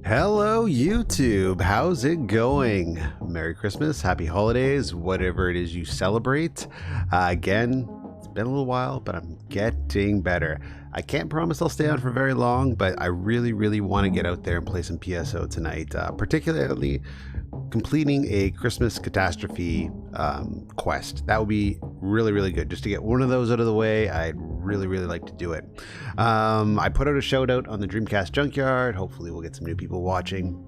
Hello YouTube, how's it going? Merry Christmas, happy holidays, whatever it is you celebrate. Again, it's been a little while, but I'm getting better. I can't promise I'll stay on for very long, but I really want to get out there and play some PSO tonight, particularly completing a Christmas catastrophe quest. That would be really good. Just to get one of those out of the way, I'd really like to do it. I put out a shout out on the Dreamcast Junkyard. Hopefully we'll get some new people watching.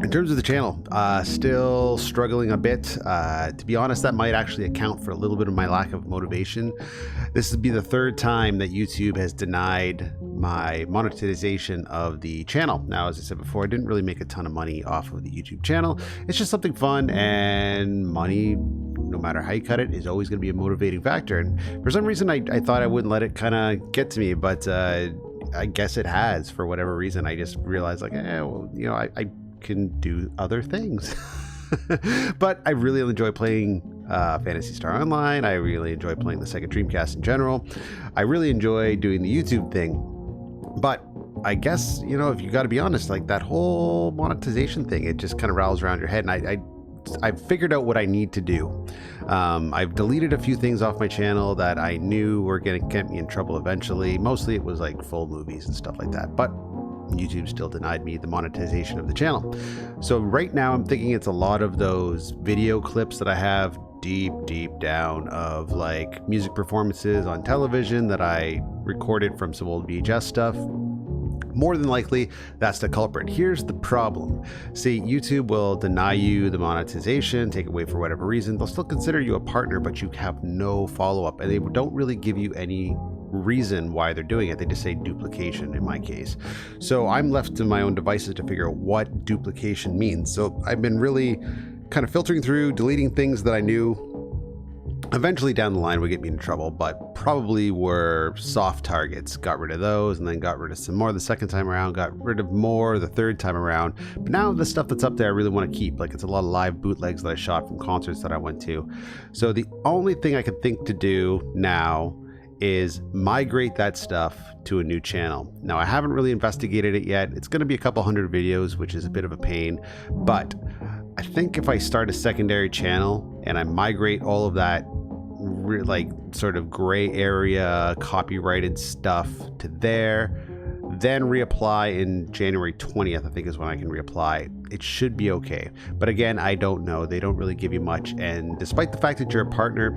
In terms of the channel, still struggling a bit. To be honest, that might actually account for a little bit of my lack of motivation. This would be the third time that YouTube has denied my monetization of the channel. Now, as I said before, I didn't really make a ton of money off of the YouTube channel. It's just something fun, and money, no matter how you cut it, is always going to be a motivating factor. And for some reason, I thought I wouldn't let it kind of get to me, but I guess it has for whatever reason. I just realized, like, well, you know, I can do other things. But I really enjoy playing Phantasy Star Online. I really enjoy playing the Sega Dreamcast in general. I really enjoy doing the YouTube thing. But I guess, you know, if you got to be honest, like that whole monetization thing, it just kind of rattles around your head. And I've figured out what I need to do. I've deleted a few things off my channel that I knew were going to get me in trouble eventually. Mostly it was like full movies and stuff like that. But YouTube still denied me the monetization of the channel. So right now I'm thinking it's a lot of those video clips that I have deep down of like music performances on television that I recorded from some old VHS stuff. More than likely, that's the culprit. Here's the problem. See, YouTube will deny you the monetization, take it away for whatever reason. They'll still consider you a partner, but you have no follow-up, and they don't really give you any reason why they're doing it. They just say duplication in my case. So I'm left to my own devices to figure out what duplication means. So I've been really kind of filtering through, deleting things that I knew eventually down the line would get me in trouble, but probably were soft targets. Got rid of those and then got rid of some more the second time around, got rid of more the third time around. But now the stuff that's up there I really want to keep. Like, it's a lot of live bootlegs that I shot from concerts that I went to. So the only thing I could think to do now is migrate that stuff to a new channel. Now, I haven't really investigated it yet. It's going to be a couple hundred videos, which is a bit of a pain, but I think if I start a secondary channel and I migrate all of that like sort of gray area copyrighted stuff to there, then reapply in January 20th, I think is when I can reapply, it should be okay. But again, I don't know. They don't really give you much, and despite the fact that you're a partner,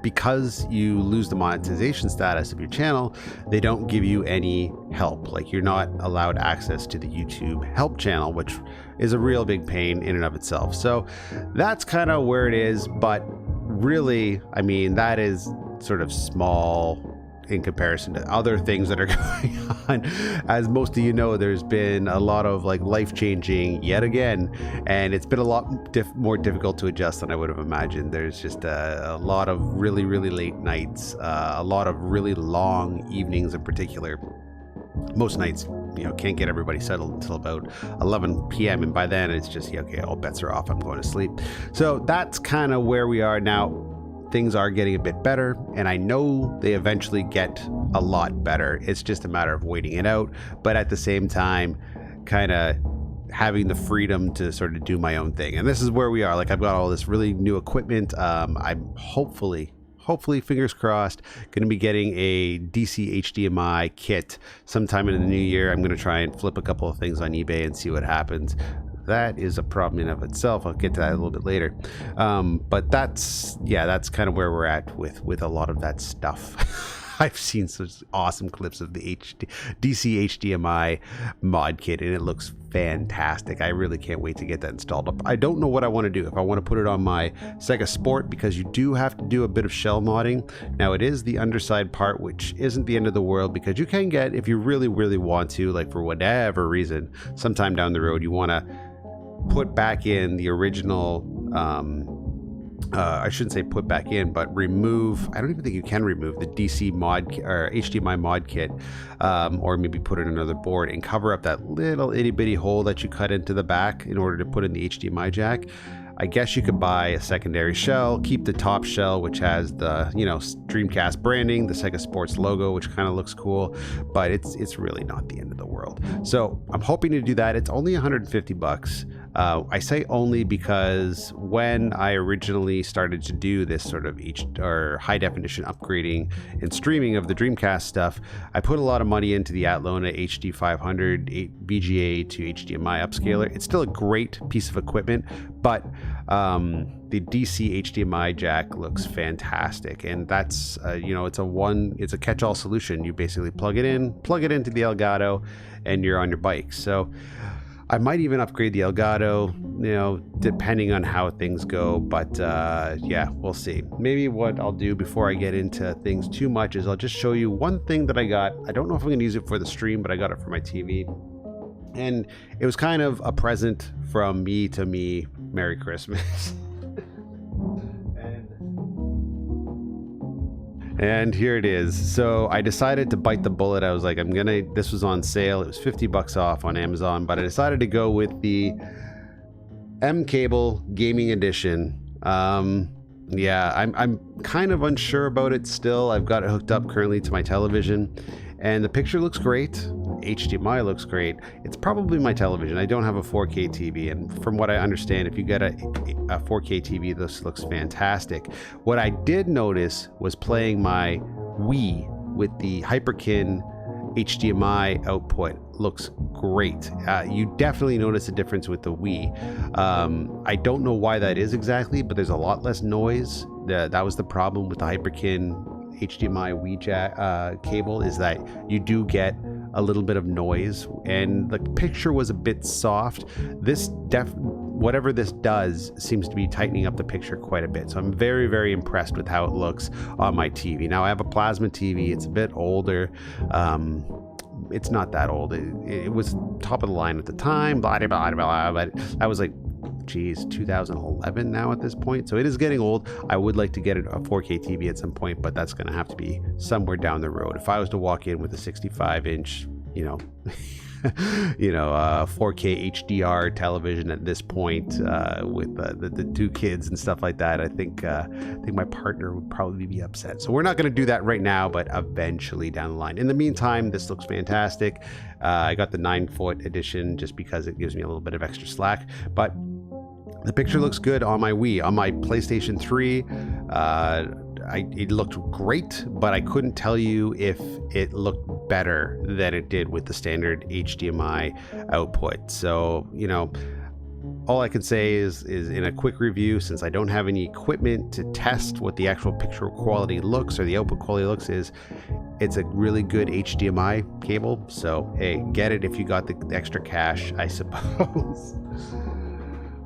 because you lose the monetization status of your channel, they don't give you any help. Like, you're not allowed access to the YouTube help channel, which is a real big pain in and of itself. So that's kind of where it is. But really, I mean, that is sort of small in comparison to other things that are going on. As most of you know, there's been a lot of like life-changing yet again, and it's been a lot more difficult to adjust than I would have imagined. There's just a lot of really late nights, a lot of really long evenings in particular. Most nights, you know, can't get everybody settled until about 11 p.m. and by then it's just, yeah, okay, all bets are off, I'm going to sleep. So that's kind of where we are now. Things are getting a bit better, and I know they eventually get a lot better. It's just a matter of waiting it out, but at the same time, kind of having the freedom to sort of do my own thing. And this is where we are. Like, I've got all this really new equipment. I'm hopefully, fingers crossed, going to be getting a DC HDMI kit sometime in the new year. I'm going to try and flip a couple of things on eBay and see what happens. That is a problem in of itself. I'll get to that a little bit later. But that's kind of where we're at with a lot of that stuff. I've seen such awesome clips of the DC HDMI mod kit, and it looks fantastic. I really can't wait to get that installed up. I don't know what I want to do. If I want to put it on my Sega Sport, because you do have to do a bit of shell modding. Now, it is the underside part, which isn't the end of the world, because you can get, if you really want to, like for whatever reason, sometime down the road, you want to put back in the original, I shouldn't say put back in, but remove, I don't even think you can remove the DC mod or HDMI mod kit, or maybe put in another board and cover up that little itty bitty hole that you cut into the back in order to put in the HDMI jack. I guess you could buy a secondary shell, keep the top shell, which has the, you know, Dreamcast branding, the Sega Sports logo, which kind of looks cool, but it's really not the end of the world. So I'm hoping to do that. It's only 150 bucks. I say only because when I originally started to do this sort of high definition upgrading and streaming of the Dreamcast stuff, I put a lot of money into the Atlona HD 500 VGA to HDMI upscaler. It's still a great piece of equipment, but the DC HDMI jack looks fantastic, and that's you know, it's a catch-all solution. You basically plug it into the Elgato, and you're on your bike. So I might even upgrade the Elgato, you know, depending on how things go. But yeah, we'll see. Maybe what I'll do before I get into things too much is I'll just show you one thing that I got. I don't know if I'm going to use it for the stream, but I got it for my TV. And it was kind of a present from me to me. Merry Christmas. And here it is. So I decided to bite the bullet. I was like, this was on sale. It was 50 bucks off on Amazon, but I decided to go with the M Cable Gaming Edition. Yeah, I'm kind of unsure about it still. I've got it hooked up currently to my television, and the picture looks great. HDMI looks great. It's probably my television. I don't have a 4K TV, and from what I understand, if you get a 4K TV, this looks fantastic. What I did notice was playing my Wii with the Hyperkin HDMI output looks great. You definitely notice a difference with the Wii. I don't know why that is exactly, but there's a lot less noise. That was the problem with the Hyperkin HDMI Wii jack cable, is that you do get a little bit of noise, and the picture was a bit soft. Whatever this does seems to be tightening up the picture quite a bit. So I'm very, very impressed with how it looks on my TV. Now I have a plasma TV. It's a bit older. It's not that old. It was top of the line at the time, blah, blah, blah, but I was like, geez, 2011 now at this point. So it is getting old. I would like to get a 4K TV at some point, but that's going to have to be somewhere down the road. If I was to walk in with a 65-inch, you know, 4K HDR television at this point, with the two kids and stuff like that, I think my partner would probably be upset. So we're not going to do that right now, but eventually down the line. In the meantime, this looks fantastic. I got the 9-foot edition just because it gives me a little bit of extra slack, but the picture looks good on my Wii. On my PlayStation 3, it looked great, but I couldn't tell you if it looked better than it did with the standard HDMI output. So, you know, all I can say is in a quick review, since I don't have any equipment to test what the actual picture quality looks or the output quality looks, it's a really good HDMI cable. So, hey, get it if you got the extra cash, I suppose.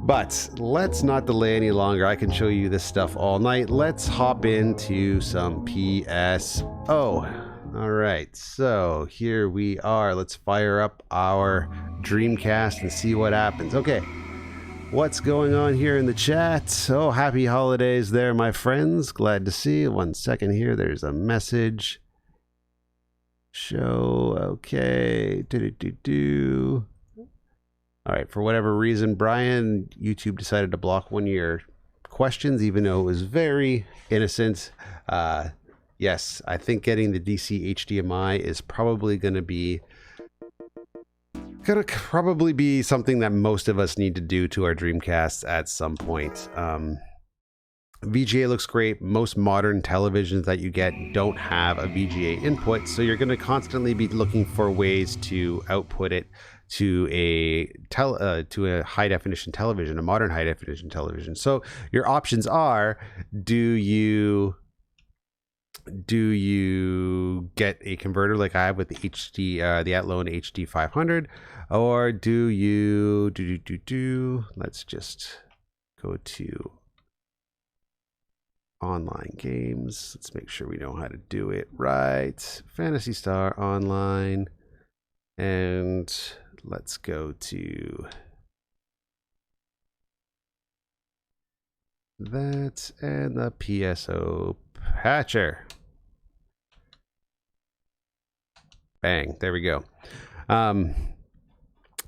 But let's not delay any longer. I can show you this stuff all night. Let's hop into some PSO. All right, so here we are. Let's fire up our Dreamcast and see what happens. Okay, what's going on here in the chat? Oh, happy holidays there, my friends. Glad to see you. 1 second here. There's a message. Show, okay. All right, for whatever reason, Brian, YouTube decided to block one of your questions, even though it was very innocent. Yes, I think getting the DC HDMI is probably going to be something that most of us need to do to our Dreamcasts at some point. VGA looks great. Most modern televisions that you get don't have a VGA input, so you're going to constantly be looking for ways to output it to a high definition television, a modern high definition television. So your options are: do you get a converter like I have with the the Atlona HD 500, or do you let's just go to online games. Let's make sure we know how to do it right. Phantasy Star Online, and let's go to that and the PSO patcher. Bang, there we go.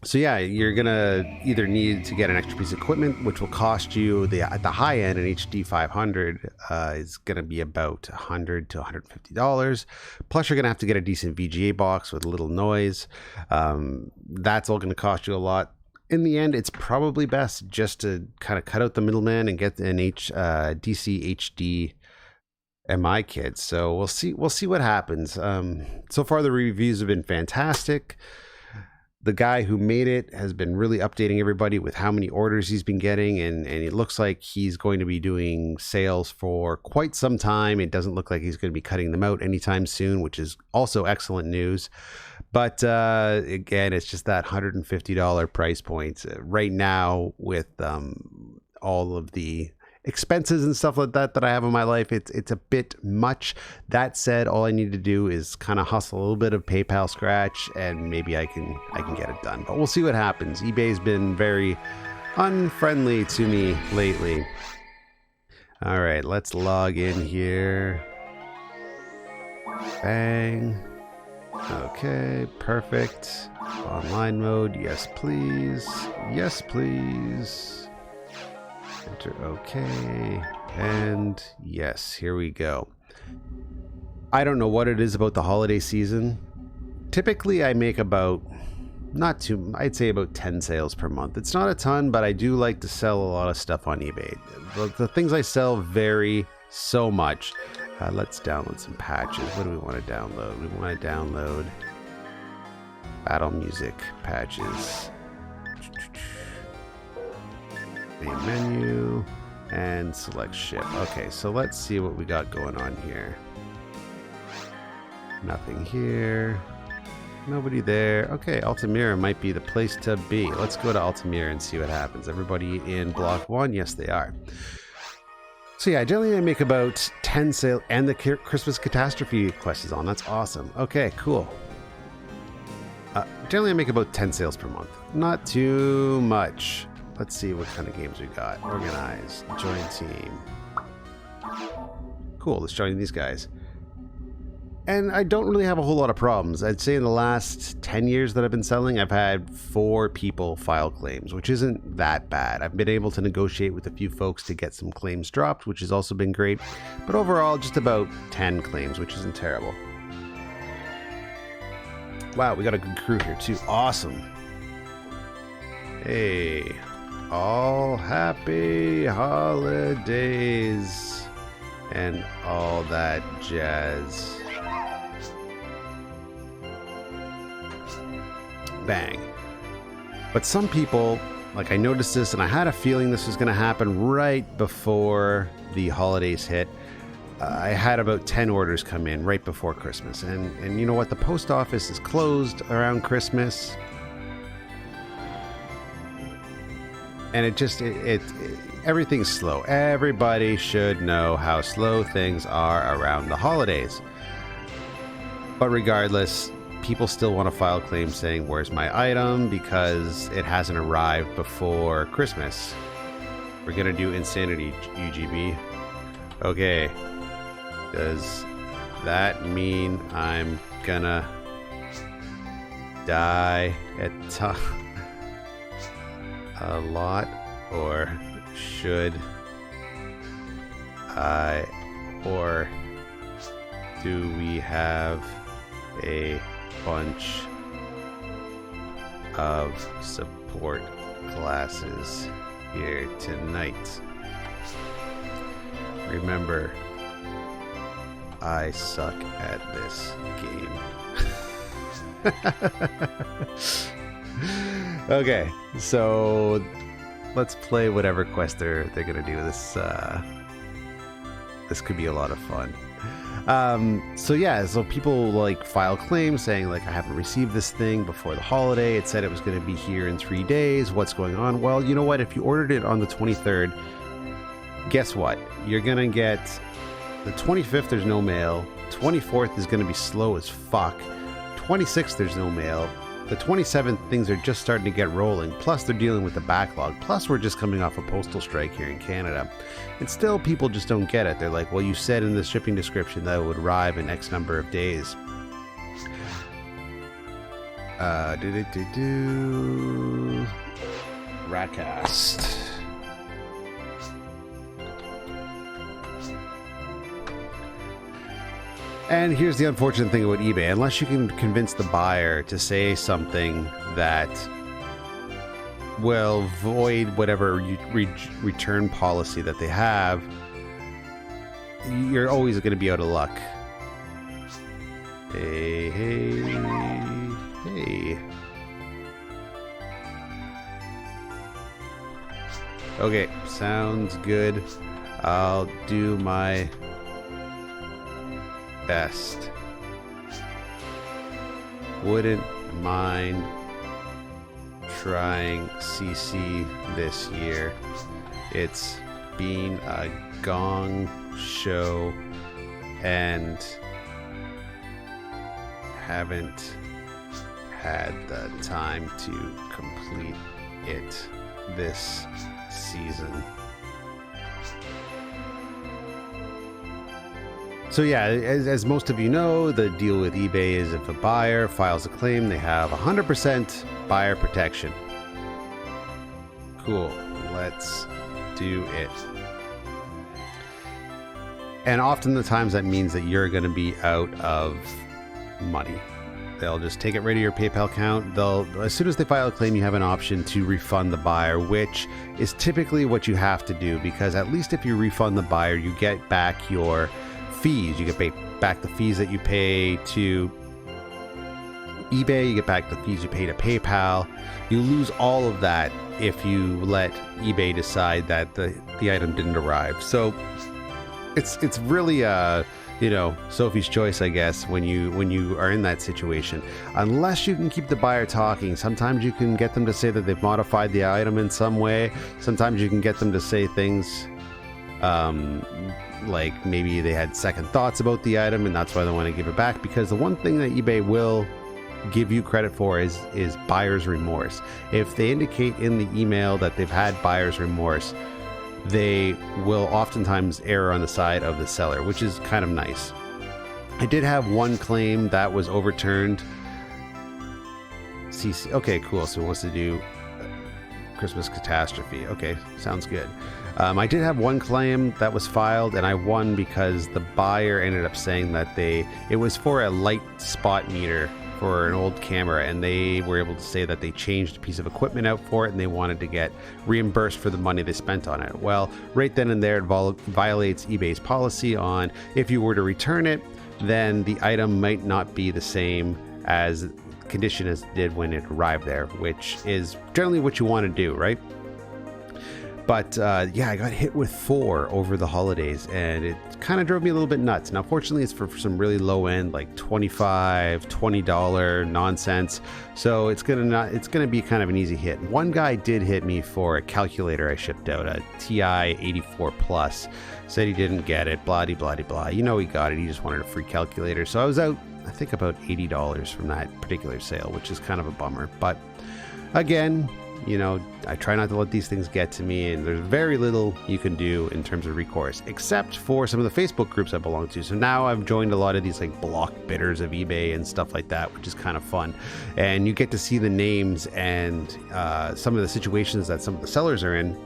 So yeah, you're gonna either need to get an extra piece of equipment, which will cost you at the high end, an HD 500 is gonna be about $100 to $150. Plus, you're gonna have to get a decent VGA box with little noise. That's all gonna cost you a lot. In the end, it's probably best just to kind of cut out the middleman and get an DC HD MI kit. So we'll see what happens. So far, the reviews have been fantastic. The guy who made it has been really updating everybody with how many orders he's been getting, and it looks like he's going to be doing sales for quite some time. It doesn't look like he's going to be cutting them out anytime soon, which is also excellent news. But again, it's just that $150 price point right now with all of the expenses and stuff like that I have in my life. It's a bit much. That said, all I need to do is kind of hustle a little bit of PayPal scratch, and maybe I can get it done. But we'll see what happens. eBay's been very unfriendly to me lately. All right, let's log in here. Bang. Okay, perfect. Online mode, yes please. Yes please. Enter okay, and yes, here we go. I don't know what it is about the holiday season. Typically I make about, I'd say about 10 sales per month. It's not a ton, but I do like to sell a lot of stuff on eBay. The things I sell vary so much. Let's download some patches. What do we want to download? We want to download Battle Music patches. Main menu and select ship. Okay, so let's see what we got going on here. Nothing here. Nobody there. Okay, Altamira might be the place to be. Let's go to Altamira and see what happens. Everybody in block 1? Yes, they are. So yeah, generally I make about 10 sales, and the Christmas Catastrophe quest is on. That's awesome. Okay, cool. Generally I make about 10 sales per month. Not too much. Let's see what kind of games we got. Organize, join team. Cool, let's join these guys. And I don't really have a whole lot of problems. I'd say in the last 10 years that I've been selling, I've had 4 people file claims, which isn't that bad. I've been able to negotiate with a few folks to get some claims dropped, which has also been great. But overall, just about 10 claims, which isn't terrible. Wow, we got a good crew here too. Awesome. Hey. All happy holidays and all that jazz. Bang. But some people, like I noticed this, and I had a feeling this was going to happen right before the holidays hit. I had about 10 orders come in right before Christmas. And you know what? The post office is closed around Christmas. And everything's slow. Everybody should know how slow things are around the holidays. But regardless, people still want to file claims saying, where's my item? Because it hasn't arrived before Christmas. We're going to do Insanity UGB. Okay. Does that mean I'm gonna die a lot, or should I, or do we have a bunch of support classes here tonight? Remember, I suck at this game. Okay, so let's play whatever quest they're gonna do. This could be a lot of fun. So people like file claims saying like, I haven't received this thing before the holiday. It said it was going to be here in 3 days. What's going on? Well, you know what? If you ordered it on the 23rd, guess what? You're gonna get the 25th. There's no mail. 24th is going to be slow as fuck. 26th, there's no mail. The 27th, things are just starting to get rolling. Plus, they're dealing with the backlog. Plus, we're just coming off a postal strike here in Canada. And still, people just don't get it. They're like, well, you said in the shipping description that it would arrive in X number of days. Ratcast. And here's the unfortunate thing about eBay. Unless you can convince the buyer to say something that will void whatever return policy that they have, you're always going to be out of luck. Hey, hey, hey. Okay, sounds good. I'll do my best. Wouldn't mind trying CC this year. It's been a gong show and haven't had the time to complete it this season. So yeah, as most of you know, the deal with eBay is if a buyer files a claim, they have 100% buyer protection. Cool, let's do it. And often the times that means that you're going to be out of money. They'll just take it right to your PayPal account. As soon as they file a claim, you have an option to refund the buyer, which is typically what you have to do, because at least if you refund the buyer, you get back your fees. You get back the fees that you pay to eBay. You get back the fees you pay to PayPal. You lose all of that if you let eBay decide that the item didn't arrive. So it's really Sophie's choice, I guess, when you are in that situation. Unless you can keep the buyer talking. Sometimes you can get them to say that they've modified the item in some way. Sometimes you can get them to say things like maybe they had second thoughts about the item and that's why they want to give it back. Because the one thing that eBay will give you credit for is buyer's remorse. If they indicate in the email that they've had buyer's remorse, they will oftentimes err on the side of the seller, which is kind of nice. I did have one claim that was overturned. CC. Okay, cool. So it wants to do Christmas catastrophe. Okay, sounds good. I did have one claim that was filed, and I won because the buyer ended up saying that it was for a light spot meter for an old camera, and they were able to say that they changed a piece of equipment out for it and they wanted to get reimbursed for the money they spent on it. Well, right then and there, it violates eBay's policy on if you were to return it, then the item might not be the same as condition as it did when it arrived there, which is generally what you want to do, right? But yeah, I got hit with 4 over the holidays, and it kind of drove me a little bit nuts. Now, fortunately, it's for some really low end, like $25, $20 nonsense. So it's gonna be kind of an easy hit. One guy did hit me for a calculator I shipped out, a TI 84 Plus. Said he didn't get it, blah de blah de blah. You know he got it. He just wanted a free calculator. So I was out, I think, about $80 from that particular sale, which is kind of a bummer. But again, you know, I try not to let these things get to me, and there's very little you can do in terms of recourse, except for some of the Facebook groups I belong to. So now I've joined a lot of these like block bidders of eBay and stuff like that, which is kind of fun. And you get to see the names and some of the situations that some of the sellers are in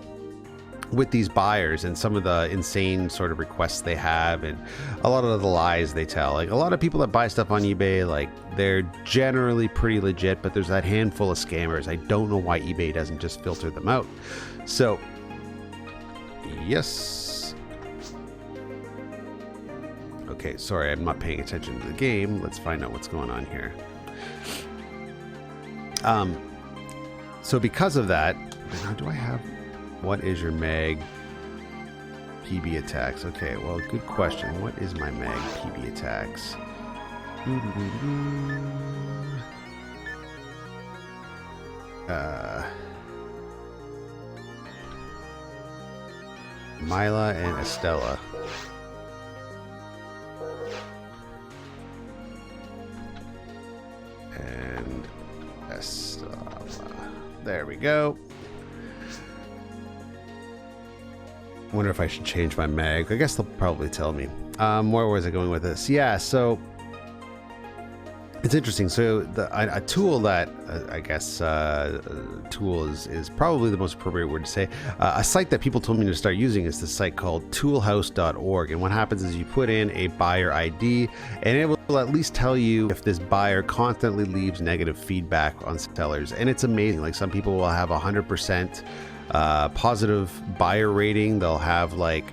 with these buyers, and some of the insane sort of requests they have, and a lot of the lies they tell. Like, a lot of people that buy stuff on eBay, like, they're generally pretty legit, but there's that handful of scammers. I don't know why eBay doesn't just filter them out. So yes, okay, sorry, I'm not paying attention to the game. Let's find out what's going on here. So because of that, now do I have, what is your mag PB attacks? Okay, well, good question. What is my mag PB attacks? Mila and Estella. And Estella. There we go. Wonder if I should change my mag. I guess they'll probably tell me. Where was I going with this? Yeah, so It's interesting. So a tool that I guess tool is probably the most appropriate word to say. A site that people told me to start using is this site called toolhouse.org. And what happens is you put in a buyer ID and it will at least tell you if this buyer constantly leaves negative feedback on sellers. And it's amazing. Like some people will have 100% positive buyer rating. They'll have like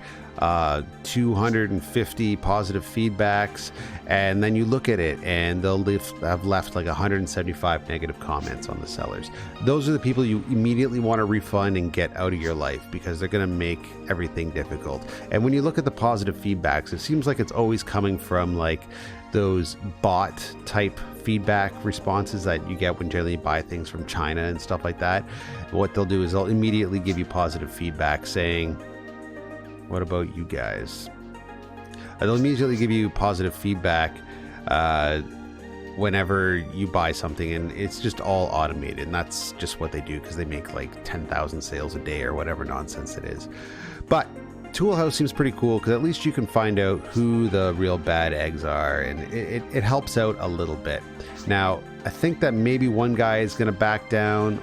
250 positive feedbacks, and then you look at it and they'll have left like 175 negative comments on the sellers. Those are the people you immediately want to refund and get out of your life because they're going to make everything difficult. And when you look at the positive feedbacks, it seems like it's always coming from like those bot type feedback responses that you get when generally you buy things from China and stuff like that. What they'll do is they'll immediately give you positive feedback saying, what about you guys? They'll immediately give you positive feedback whenever you buy something, and it's just all automated, and that's just what they do because they make like 10,000 sales a day or whatever nonsense it is. But Toolhouse seems pretty cool because at least you can find out who the real bad eggs are, and it helps out a little bit. Now, I think that maybe one guy is going to back down.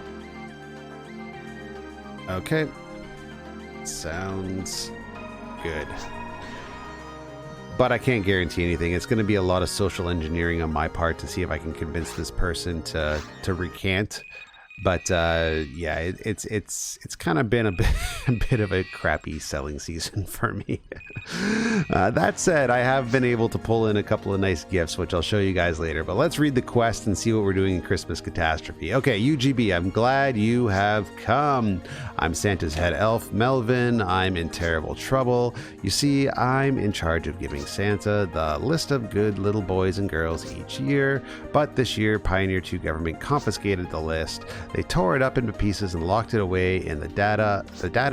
Okay. Sounds good. But I can't guarantee anything. It's going to be a lot of social engineering on my part to see if I can convince this person to recant. But yeah, it's kind of been a bit of a crappy selling season for me. That said, I have been able to pull in a couple of nice gifts, which I'll show you guys later. But let's read the quest and see what we're doing in Christmas Catastrophe. Okay, UGB, I'm glad you have come. I'm Santa's head elf, Melvin. I'm in terrible trouble. You see, I'm in charge of giving Santa the list of good little boys and girls each year. But this year, Pioneer 2 government confiscated the list. They tore it up into pieces and locked it away in the data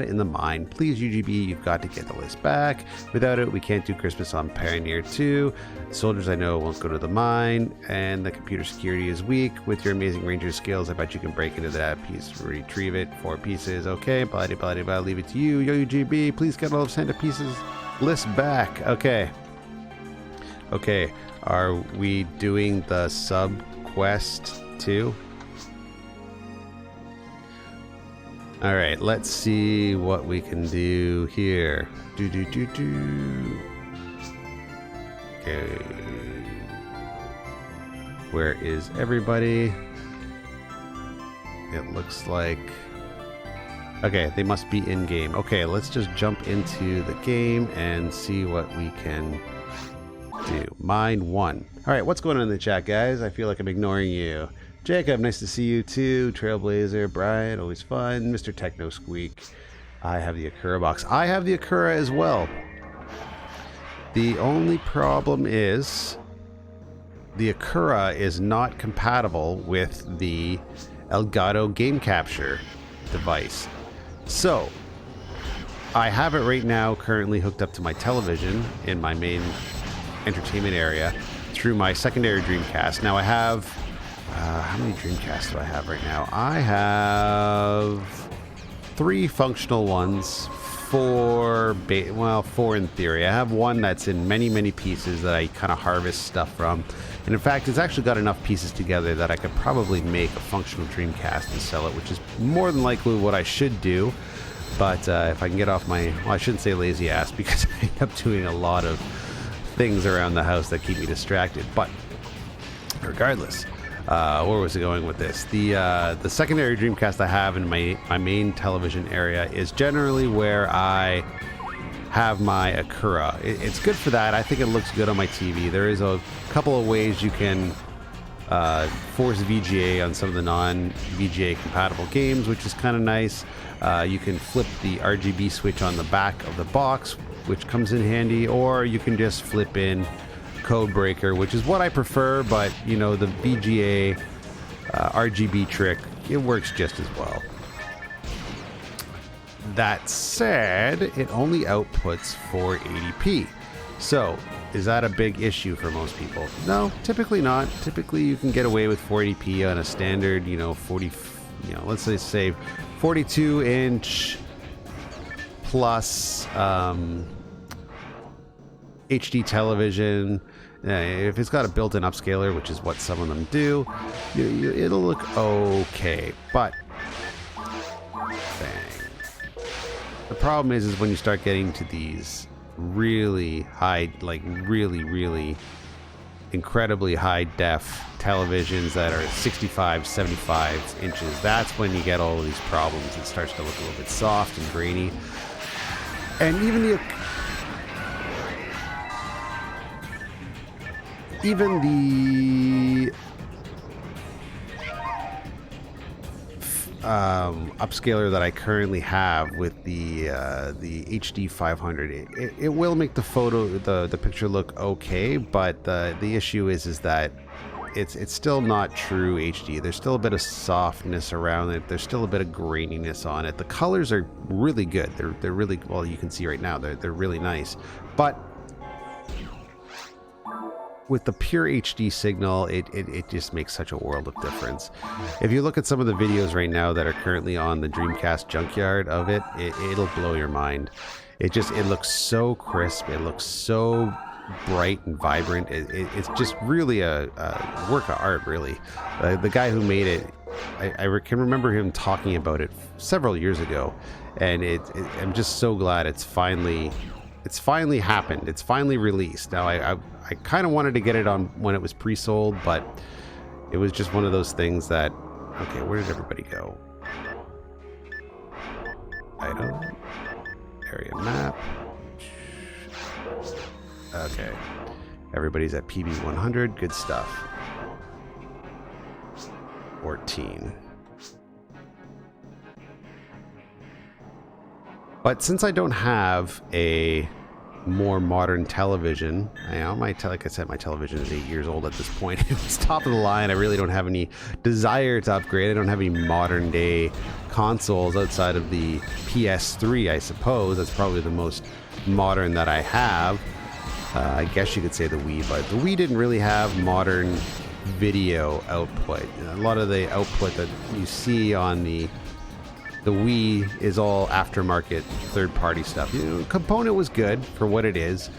in the mine. Please, UGB, you've got to get the list back. Without it, we can't do Christmas on Pioneer 2. Soldiers I know won't go to the mine, and the computer security is weak. With your amazing ranger skills, I bet you can break into the data piece, retrieve it, 4 pieces. Okay, blah, blah, blah, blah, leave it to you. Yo, UGB, please get all of Santa pieces list back. Okay. Okay, are we doing the sub quest too? All right, let's see what we can do here. Okay. Where is everybody? It looks like... Okay, they must be in-game. Okay, let's just jump into the game and see what we can do. Mine 1. All right, what's going on in the chat, guys? I feel like I'm ignoring you. Jacob, nice to see you too. Trailblazer, Brian, always fun. Mr. Techno Squeak. I have the Akura box. I have the Akura as well. The only problem is the Akura is not compatible with the Elgato game capture device. So I have it right now currently hooked up to my television in my main entertainment area through my secondary Dreamcast. Now I have how many Dreamcasts do I have right now? I have 3 functional ones, 4 in theory. I have one that's in many pieces that I kind of harvest stuff from. And in fact, it's actually got enough pieces together that I could probably make a functional Dreamcast and sell it, which is more than likely what I should do. But if I can get off my, well, I shouldn't say lazy ass because I end up doing a lot of things around the house that keep me distracted. But regardless, where was it going with this? The secondary Dreamcast I have in my main television area is generally where I have my Akura. It's good for that. I think it looks good on my TV. There is a couple of ways you can force VGA on some of the non-VGA compatible games, which is kind of nice. You can flip the RGB switch on the back of the box, which comes in handy, or you can just flip in Code Breaker, which is what I prefer, but you know, the VGA RGB trick, it works just as well. That said, it only outputs 480p. So, is that a big issue for most people? No, typically not. Typically you can get away with 480p on a standard, you know, let's say 42-inch plus HD television. If it's got a built-in upscaler, which is what some of them do, it'll look okay. But bang. The problem is when you start getting to these really high, like really incredibly high def televisions that are 65, 75 inches, that's when you get all of these problems. It starts to look a little bit soft and grainy. And even the upscaler that I currently have with the HD 500, it will make the picture look okay, but the issue is that it's still not true HD. There's still a bit of softness around it. There's still a bit of graininess on it. The colors are really good. They're really, well, you can see right now they're really nice, but with the pure HD signal, it just makes such a world of difference. If you look at some of the videos right now that are currently on the Dreamcast Junkyard of it'll blow your mind. It looks so crisp. It looks so bright and vibrant. It's just really a work of art, really. The guy who made it, I can remember him talking about it several years ago, and I'm just so glad it's finally happened. It's finally released. Now I kind of wanted to get it on when it was pre-sold, but it was just one of those things that, okay, where did everybody go? Item, area map. Okay, everybody's at PB 100. Good stuff. 14. But since I don't have a more modern television, like I said, my television is 8 years old at this point. It was top of the line. I really don't have any desire to upgrade. I don't have any modern day consoles outside of the PS3, I suppose. That's probably the most modern that I have. I guess you could say the Wii, but the Wii didn't really have modern video output. A lot of the output that you see on the Wii is all aftermarket third-party stuff. Component was good for what it is,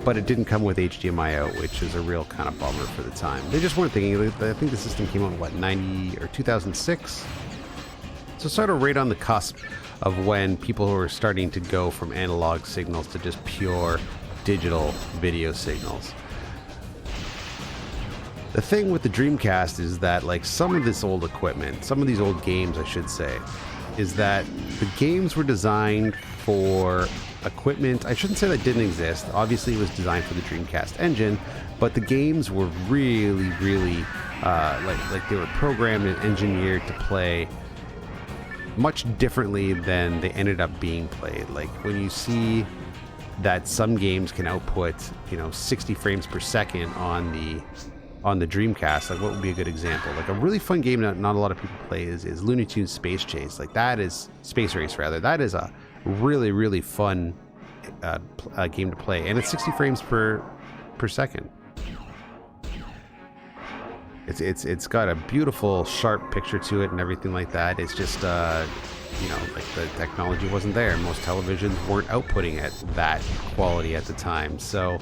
but it didn't come with HDMI out, which is a real kind of bummer for the time. They just weren't thinking. I think the system came out in, what, 90 or 2006? So sort of right on the cusp of when people were starting to go from analog signals to just pure digital video signals. The thing with the Dreamcast is that, like, some of this old equipment, some of these old games, I should say, is that the games were designed for equipment. I shouldn't say that didn't exist. Obviously, it was designed for the Dreamcast engine, but the games were really like they were programmed and engineered to play much differently than they ended up being played. Like when you see that some games can output, 60 frames per second on the Dreamcast, like what would be a good example? Like a really fun game that not a lot of people play is Looney Tunes Space Chase. Like that is Space Race rather. That is a really fun game to play, and it's 60 frames per second. It's got a beautiful sharp picture to it and everything like that. It's just like the technology wasn't there. Most televisions weren't outputting at that quality at the time. So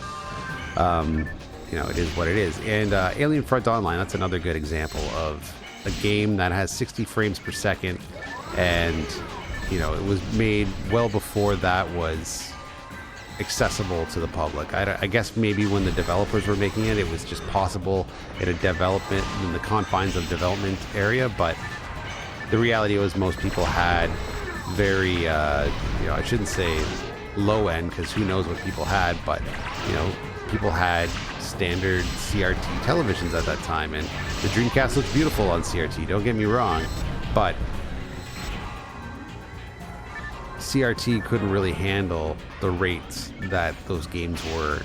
it is what it is. And Alien Front Online, that's another good example of a game that has 60 frames per second, and it was made well before that was accessible to the public. I guess maybe when the developers were making it, it was just possible in the confines of development area, but the reality was most people had very I shouldn't say low end, because who knows what people had, but people had standard CRT televisions at that time, and the Dreamcast looks beautiful on CRT, don't get me wrong, but CRT couldn't really handle the rates that those games were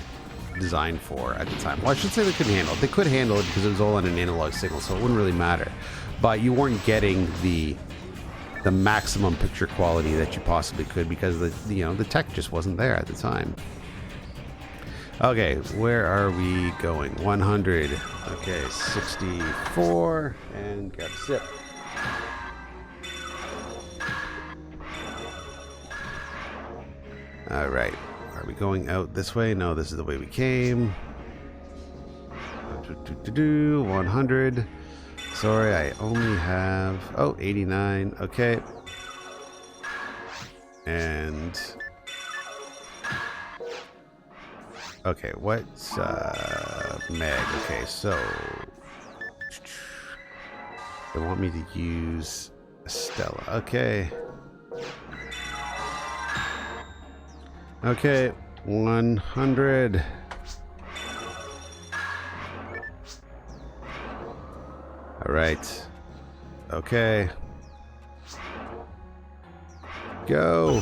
designed for at the time. Well, I should say they couldn't handle it. They could handle it because it was all on an analog signal, so it wouldn't really matter. But you weren't getting the maximum picture quality that you possibly could because the tech just wasn't there at the time. Okay, where are we going? 100. Okay, 64, and grab a sip. All right, are we going out this way? No, this is the way we came. 100. Sorry, I only have 89. Okay. And okay, what's Meg? Okay, so they want me to use Stella. Okay. Okay, 100. All right. Okay. Go.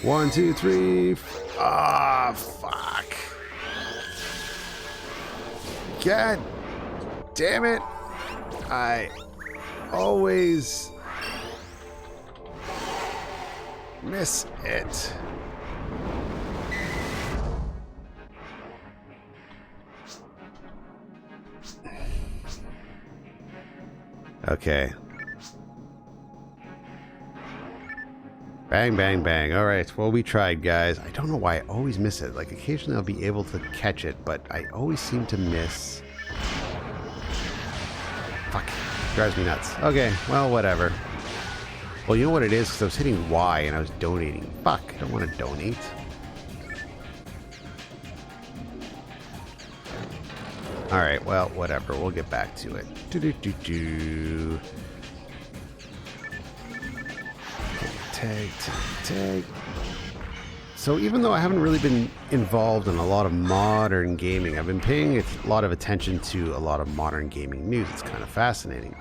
1, 2, 3. Ah, fuck. God damn it. I always miss it. Okay. Bang, bang, bang. All right. Well, we tried, guys. I don't know why I always miss it. Like, occasionally I'll be able to catch it, but I always seem to miss. Fuck. Drives me nuts. Okay. Well, whatever. Well, you know what it is? Because I was hitting Y and I was donating. Fuck. I don't want to donate. All right. Well, whatever. We'll get back to it. Do-do-do-do. Tag. So even though I haven't really been involved in a lot of modern gaming, I've been paying a lot of attention to a lot of modern gaming news. It's kind of fascinating.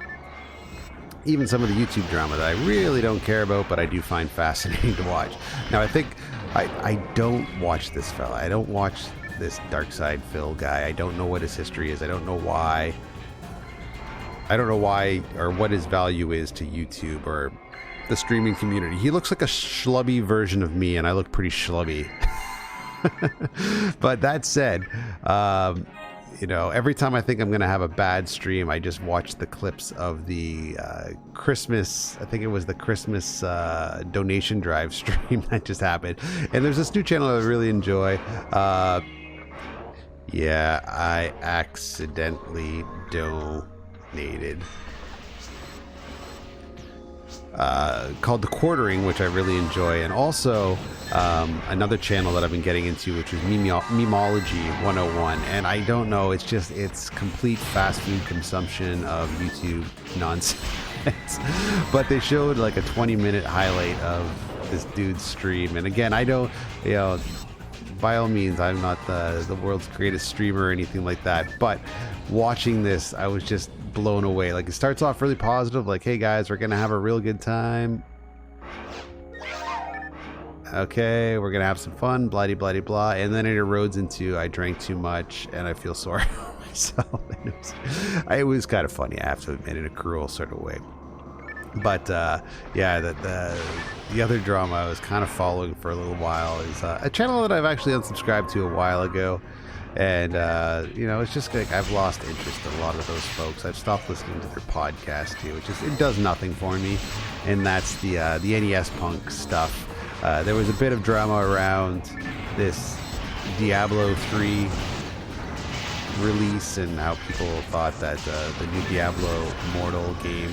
Even some of the YouTube drama that I really don't care about, but I do find fascinating to watch. Now, I think I don't watch this fella. I don't watch this Dark Side Phil guy. I don't know what his history is. I don't know why. I don't know why or what his value is to YouTube or the streaming community. He looks like a schlubby version of me, and I look pretty schlubby. But that said, you know, every time I think I'm going to have a bad stream, I just watch the clips of the Christmas, I think it was the Christmas donation drive stream that just happened. And there's this new channel I really enjoy. Yeah, I accidentally donated. Called The Quartering, which I really enjoy, and also another channel that I've been getting into, which is Memology 101. And I don't know, it's complete fast food consumption of YouTube nonsense. But they showed like a 20-minute highlight of this dude's stream, and again, I don't, you know, by all means, I'm not the world's greatest streamer or anything like that, but watching this, I was just blown away. Like, it starts off really positive, like, hey guys, we're gonna have a real good time, okay, we're gonna have some fun, blah blah blah, and then it erodes into I drank too much and I feel sorry for myself. And it was kind of funny, I have to admit, in a cruel sort of way. But yeah, the other drama I was kind of following for a little while is a channel that I've actually unsubscribed to a while ago. And, you know, it's just like I've lost interest in a lot of those folks. I've stopped listening to their podcast too, it does nothing for me. And that's the NES Punk stuff. There was a bit of drama around this Diablo 3 release and how people thought that the new Diablo Immortal game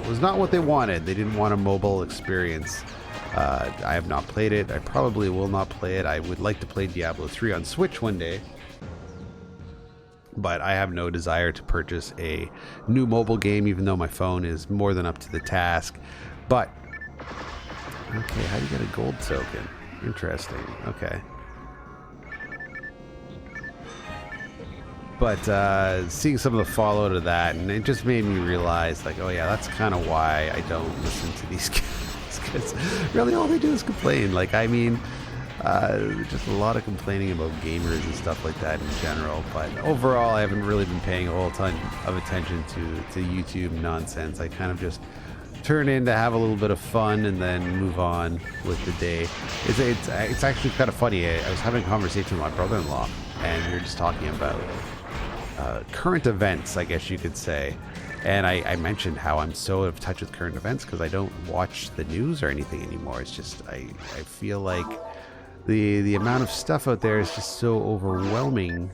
was not what they wanted. They didn't want a mobile experience. I have not played it. I probably will not play it. I would like to play Diablo 3 on Switch one day, but I have no desire to purchase a new mobile game, even though my phone is more than up to the task. But, okay, how do you get a gold token? Interesting. Okay. But seeing some of the fallout of that, and it just made me realize, like, oh yeah, that's kind of why I don't listen to these guys. Because really all they do is complain. Like, I mean, just a lot of complaining about gamers and stuff like that in general. But overall, I haven't really been paying a whole ton of attention to YouTube nonsense. I kind of just turn in to have a little bit of fun and then move on with the day. It's actually kind of funny. I was having a conversation with my brother-in-law, and we were just talking about current events, I guess you could say. And I mentioned how I'm so out of touch with current events because I don't watch the news or anything anymore. It's just I feel like the amount of stuff out there is just so overwhelming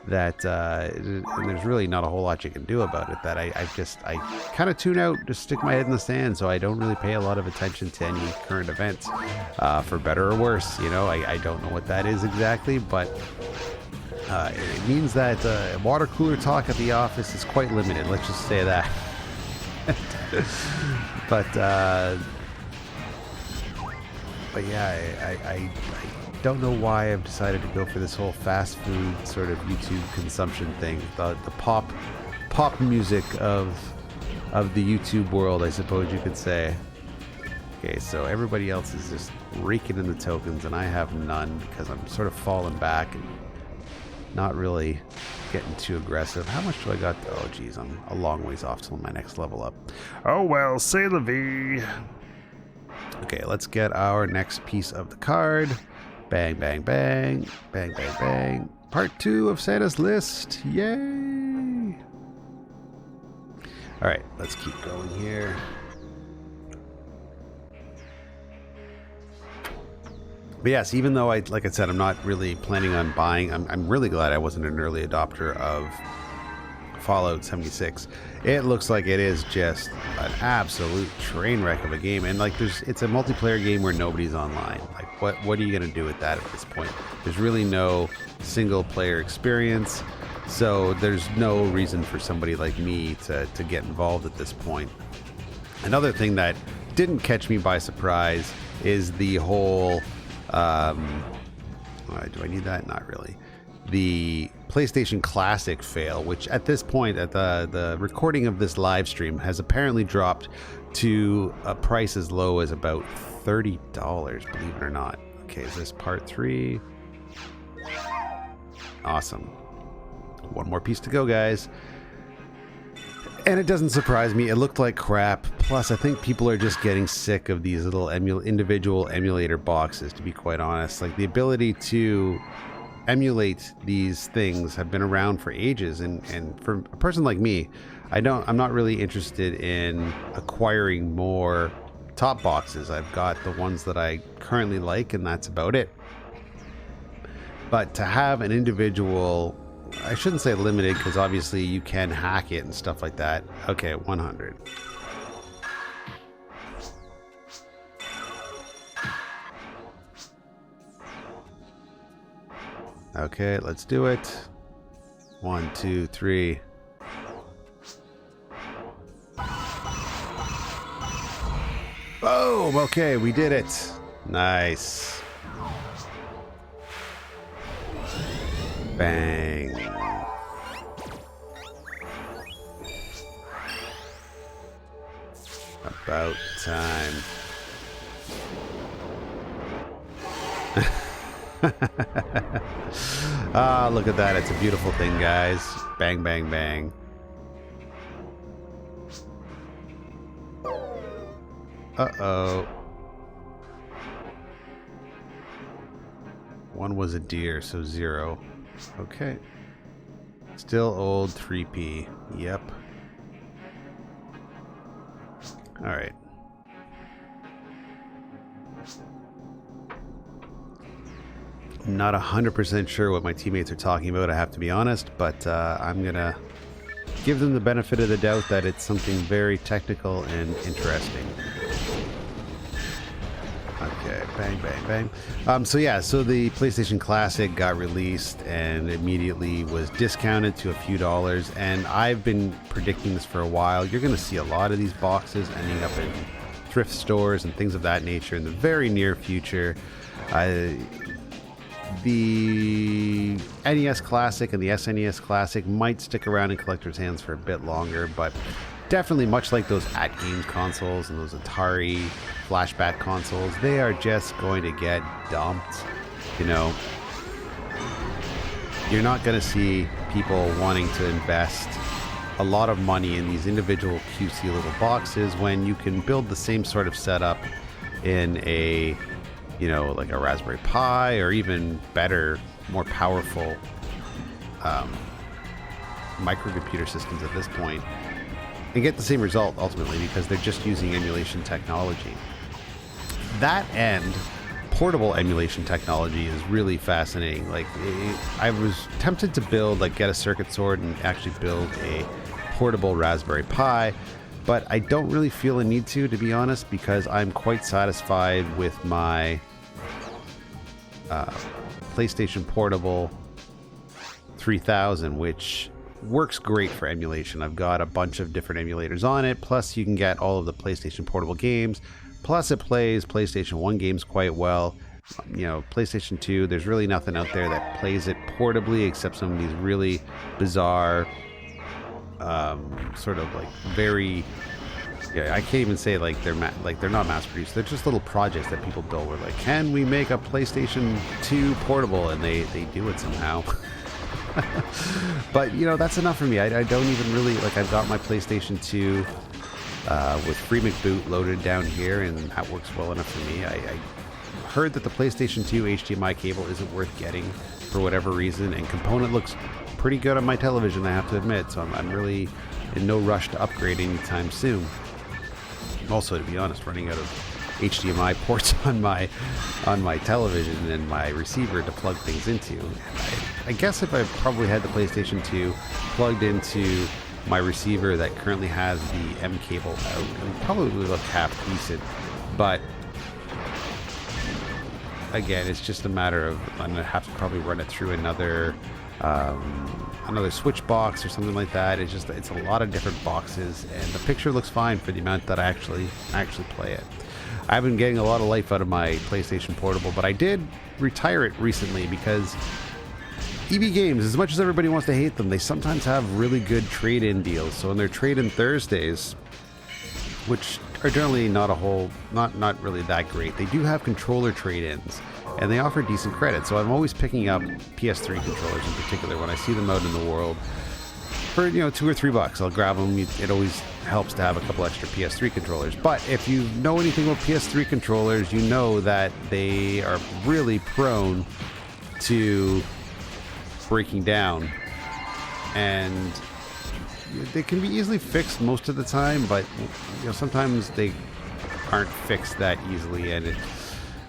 that and there's really not a whole lot you can do about it, that I kind of tune out, just stick my head in the sand, so I don't really pay a lot of attention to any current events, for better or worse. You know, I don't know what that is exactly, but it means that water cooler talk at the office is quite limited, let's just say that. but yeah, I don't know why I've decided to go for this whole fast food sort of YouTube consumption thing. The pop music of the YouTube world, I suppose you could say. Okay, so everybody else is just raking in the tokens, and I have none because I'm sort of falling back and not really getting too aggressive. How much do I got? Oh, geez, I'm a long ways off till my next level up. Oh well, c'est la vie. Okay, let's get our next piece of the card. Bang, bang, bang. Bang, bang, bang. Part 2 of Santa's list. Yay! Alright, let's keep going here. But yes, even though like I said, I'm not really planning on buying, I'm really glad I wasn't an early adopter of Fallout 76. It looks like it is just an absolute train wreck of a game, and like it's a multiplayer game where nobody's online. Like what are you gonna do with that at this point? There's really no single player experience, so there's no reason for somebody like me to get involved at this point. Another thing that didn't catch me by surprise is the whole do I need that? Not really. The PlayStation Classic fail, which at this point, at the recording of this live stream, has apparently dropped to a price as low as about $30, believe it or not. Okay, is this part 3? Awesome. One more piece to go, guys. And it doesn't surprise me. It looked like crap. Plus, I think people are just getting sick of these little individual emulator boxes, to be quite honest. Like, the ability to emulate these things have been around for ages, and for a person like me, I'm not really interested in acquiring more top boxes. I've got the ones that I currently like, and that's about it. But to have an individual, I shouldn't say limited, because obviously you can hack it and stuff like that. Okay, 100. Okay, let's do it. 1, 2, 3. Boom! Okay, we did it. Nice. Bang. About time. Ah, look at that. It's a beautiful thing, guys. Bang, bang, bang. Uh-oh. One was a deer, so 0. Okay. Still old 3P. Yep. Alright. Not 100% sure what my teammates are talking about, I have to be honest, but I'm gonna give them the benefit of the doubt that it's something very technical and interesting. Okay, bang, bang, bang. So yeah, so the PlayStation Classic got released and immediately was discounted to a few dollars, and I've been predicting this for a while. You're gonna see a lot of these boxes ending up in thrift stores and things of that nature in the very near future. The NES Classic and the SNES Classic might stick around in collectors' hands for a bit longer, but definitely, much like those at-games consoles and those Atari flashback consoles, they are just going to get dumped. You know, you're not going to see people wanting to invest a lot of money in these individual cutesy little boxes when you can build the same sort of setup in a, you know, like a Raspberry Pi, or even better, more powerful microcomputer systems at this point, and get the same result ultimately, because they're just using emulation technology. That and portable emulation technology is really fascinating. Like, I was tempted to build, like, get a circuit sword and actually build a portable Raspberry Pi, but I don't really feel a need to be honest, because I'm quite satisfied with my PlayStation Portable 3000, which works great for emulation. I've got a bunch of different emulators on it, plus you can get all of the PlayStation Portable games, plus it plays PlayStation 1 games quite well. You know, PlayStation 2, there's really nothing out there that plays it portably except some of these really bizarre sort of like very, I can't even say like they're not mass produced. They're just little projects that people build. Where like, can we make a PlayStation 2 portable? And they do it somehow. But you know, that's enough for me. I don't even really like. I've got my PlayStation 2 with FreeMcBoot loaded down here, and that works well enough for me. I heard that the PlayStation 2 HDMI cable isn't worth getting for whatever reason, and component looks pretty good on my television, I have to admit. So I'm really in no rush to upgrade anytime soon. Also, to be honest, running out of HDMI ports on my television and my receiver to plug things into. I guess if I probably had the PlayStation 2 plugged into my receiver that currently has the M cable out, it would probably look half decent. But again, it's just a matter of I'm gonna have to probably run it through another switch box or something like that. It's a lot of different boxes, and the picture looks fine for the amount that I actually play it. I've been getting a lot of life out of my PlayStation Portable, but I did retire it recently because EB Games, as much as everybody wants to hate them, they sometimes have really good trade-in deals. So on their trade-in Thursdays, which are generally not really that great, they do have controller trade-ins, and they offer decent credit. So I'm always picking up PS3 controllers in particular when I see them out in the world for, you know, $2 or $3. I'll grab them. It always helps to have a couple extra PS3 controllers. But if you know anything about PS3 controllers, you know that they are really prone to breaking down, and they can be easily fixed most of the time, but you know, sometimes they aren't fixed that easily, and it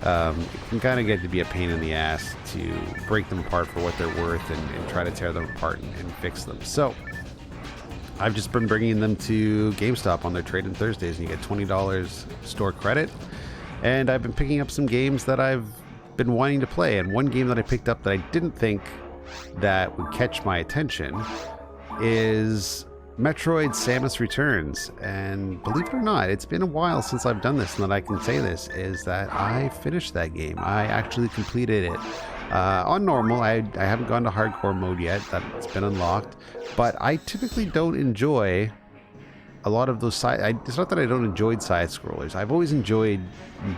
can kind of get to be a pain in the ass to break them apart for what they're worth and try to tear them apart and fix them. So I've just been bringing them to GameStop on their trade-in Thursdays, and you get $20 store credit. And I've been picking up some games that I've been wanting to play, and one game that I picked up that I didn't think that would catch my attention is Metroid Samus Returns. And believe it or not, it's been a while since I've done this, and that I can say this is that I finished that game. I actually completed it on normal. I haven't gone to hardcore mode yet. That's been unlocked. But I typically don't enjoy a lot of those it's not that I don't enjoy side scrollers. I've always enjoyed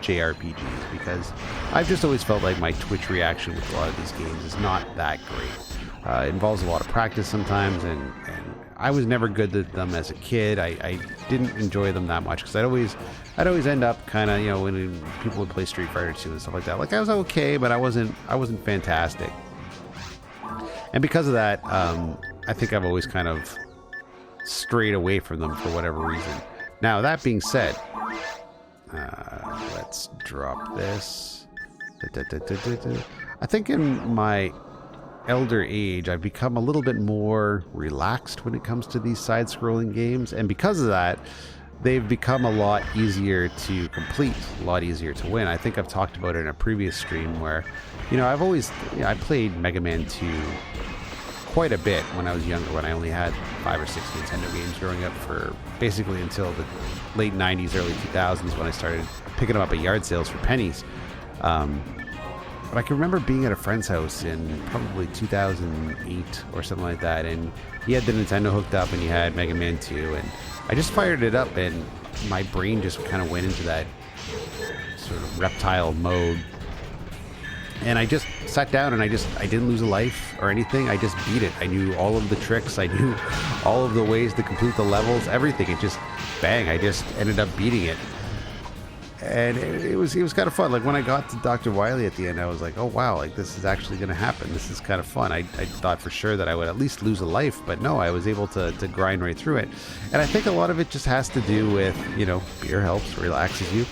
JRPGs because I've just always felt like my Twitch reaction with a lot of these games is not that great. It involves a lot of practice sometimes, and I was never good at them as a kid. I didn't enjoy them that much because I'd always end up kind of, you know, when people would play Street Fighter 2 and stuff like that. Like, I was okay, but I wasn't fantastic. And because of that, I think I've always kind of strayed away from them for whatever reason. Now, that being said, let's drop this. I think in my elder age, I've become a little bit more relaxed when it comes to these side-scrolling games, and because of that, they've become a lot easier to complete, a lot easier to win. I think I've talked about it in a previous stream where, you know, I played Mega Man 2 quite a bit when I was younger, when I only had 5 or 6 Nintendo games growing up for basically until the late 90s, early 2000s when I started picking them up at yard sales for pennies. But I can remember being at a friend's house in probably 2008 or something like that, and he had the Nintendo hooked up and he had Mega Man 2, and I just fired it up and my brain just kind of went into that sort of reptile mode. And I just sat down and I didn't lose a life or anything. I just beat it. I knew all of the tricks. I knew all of the ways to complete the levels, everything. It just, bang, I just ended up beating it. And it was kind of fun. Like, when I got to Dr. Wily at the end, I was like, oh wow, like, this is actually going to happen. This is kind of fun. I thought for sure that I would at least lose a life, but no, I was able to grind right through it. And I think a lot of it just has to do with, you know, beer helps, relaxes you.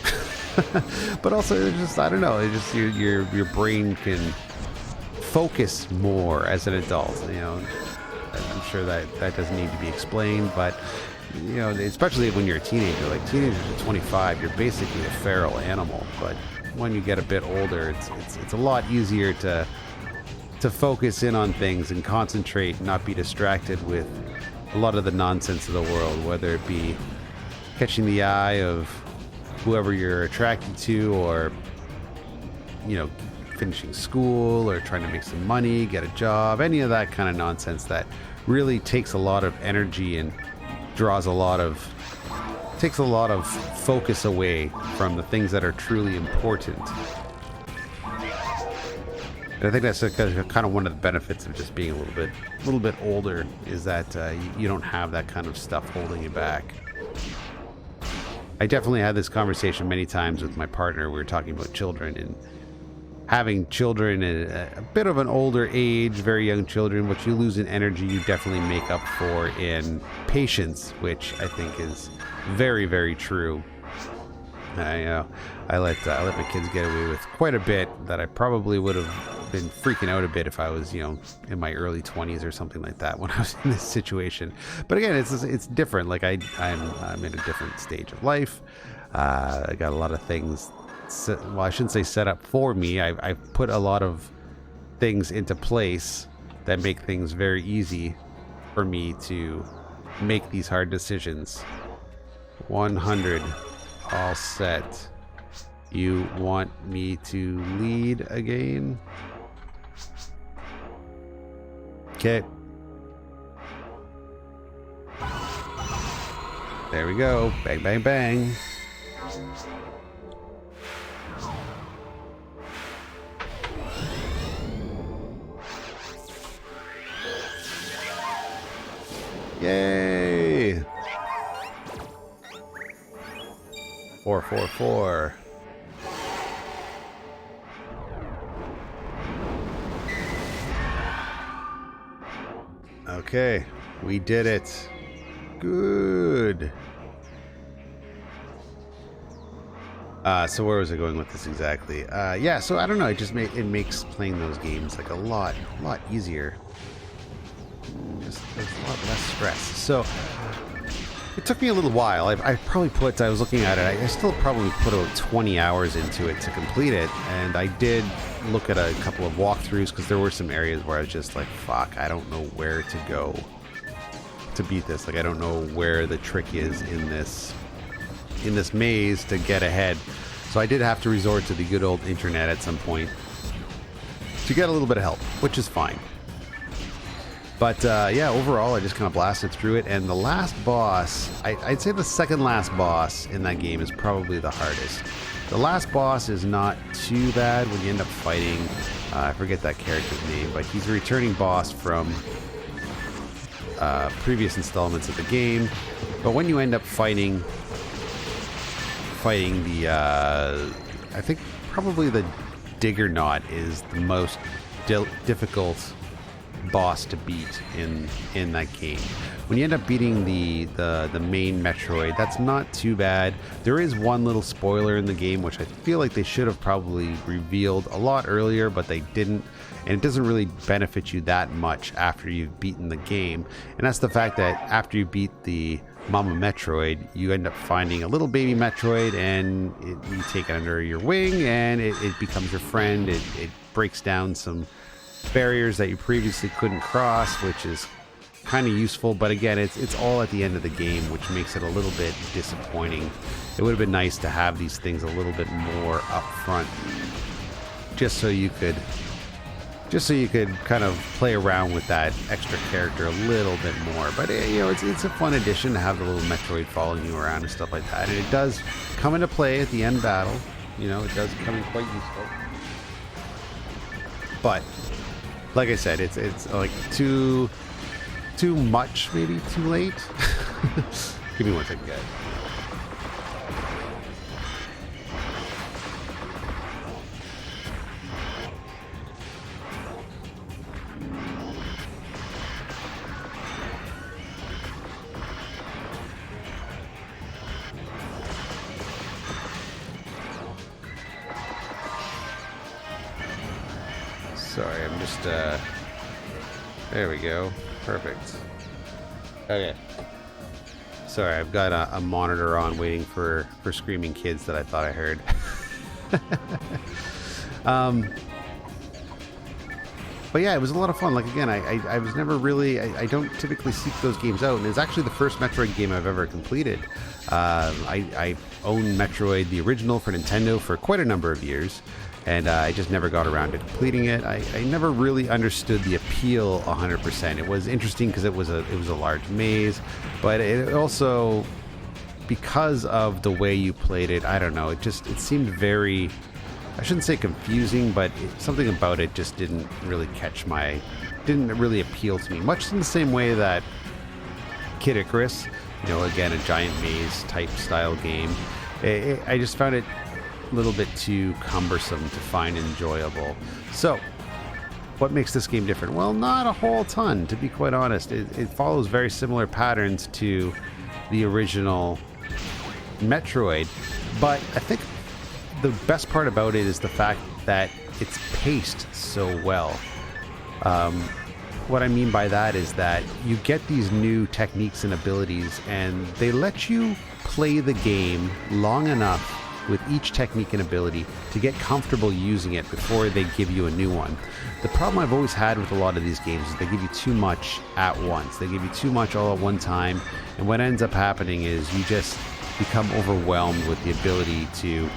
But also, it's just, I don't know, it's just your brain can focus more as an adult. You know, I'm sure that doesn't need to be explained, but you know, especially when you're a teenager, like teenagers at 25, you're basically a feral animal. But when you get a bit older, it's a lot easier to focus in on things and concentrate, and not be distracted with a lot of the nonsense of the world, whether it be catching the eye of whoever you're attracted to, or you know, finishing school, or trying to make some money, get a job, any of that kind of nonsense that really takes a lot of energy and takes a lot of focus away from the things that are truly important. And I think that's kind of one of the benefits of just being a little bit older, is that you don't have that kind of stuff holding you back. I definitely had this conversation many times with my partner. We were talking about children, and having children at a bit of an older age, very young children, what you lose in energy, you definitely make up for in patience, which I think is very, very true. I let my kids get away with quite a bit that I probably would have been freaking out a bit if I was, you know, in my early 20s or something like that when I was in this situation. But again, it's different. Like I'm in a different stage of life. I got a lot of things. Well, I shouldn't say set up for me. I put a lot of things into place that make things very easy for me to make these hard decisions. 100, all set. You want me to lead again? Okay. There we go. Bang, bang, bang. Yay! 444. Okay, we did it. Good. So where was I going with this exactly? Yeah, so I don't know. It makes playing those games like a lot easier. There's a lot less stress. So it took me a little while. I was looking at it, I still probably put about 20 hours into it to complete it. And I did look at a couple of walkthroughs, because there were some areas where I was just like, fuck, I don't know where to go to beat this. Like, I don't know where the trick is in this maze to get ahead. So I did have to resort to the good old internet at some point to get a little bit of help, which is fine. But yeah, overall, I just kind of blasted through it. And the last boss, I'd say the second last boss in that game is probably the hardest. The last boss is not too bad when you end up fighting, I forget that character's name, but he's a returning boss from previous installments of the game. But when you end up fighting the, I think probably the Digger Knot is the most difficult boss to beat in that game. When you end up beating the main Metroid, that's not too bad. There is one little spoiler in the game, which I feel like they should have probably revealed a lot earlier, but they didn't, and it doesn't really benefit you that much after you've beaten the game. And that's the fact that after you beat the Mama Metroid, you end up finding a little baby Metroid, and you take it under your wing, and it becomes your friend. It breaks down some barriers that you previously couldn't cross, which is kind of useful. But again, it's all at the end of the game, which makes it a little bit disappointing. It would have been nice to have these things a little bit more up front, just so you could kind of play around with that extra character a little bit more. But you know, it's a fun addition to have the little Metroid following you around and stuff like that. And it does come into play at the end battle. You know, it does come in quite useful. But like I said, it's like too much, maybe too late. Give me one second, guys. Sorry, I'm just, there we go. Perfect. Okay. Sorry, I've got a monitor on waiting for screaming kids that I thought I heard. But yeah, it was a lot of fun. Like, again, I was never really... I don't typically seek those games out, and it's actually the first Metroid game I've ever completed. I owned Metroid, the original, for Nintendo for quite a number of years, and I just never got around to completing it. I never really understood the appeal 100%. It was interesting because it was a large maze, but it also, because of the way you played it, I don't know, it seemed very... I shouldn't say confusing, but something about it just didn't really didn't really appeal to me. Much in the same way that Kid Icarus, again, a giant maze type style game. I just found it a little bit too cumbersome to find enjoyable. So, what makes this game different? Well, not a whole ton, to be quite honest. It follows very similar patterns to the original Metroid, but I think the best part about it is the fact that it's paced so well. What I mean by that is that you get these new techniques and abilities, and they let you play the game long enough with each technique and ability to get comfortable using it before they give you a new one. The problem I've always had with a lot of these games is they give you too much at once. They give you too much all at one time, and what ends up happening is you just become overwhelmed with the ability to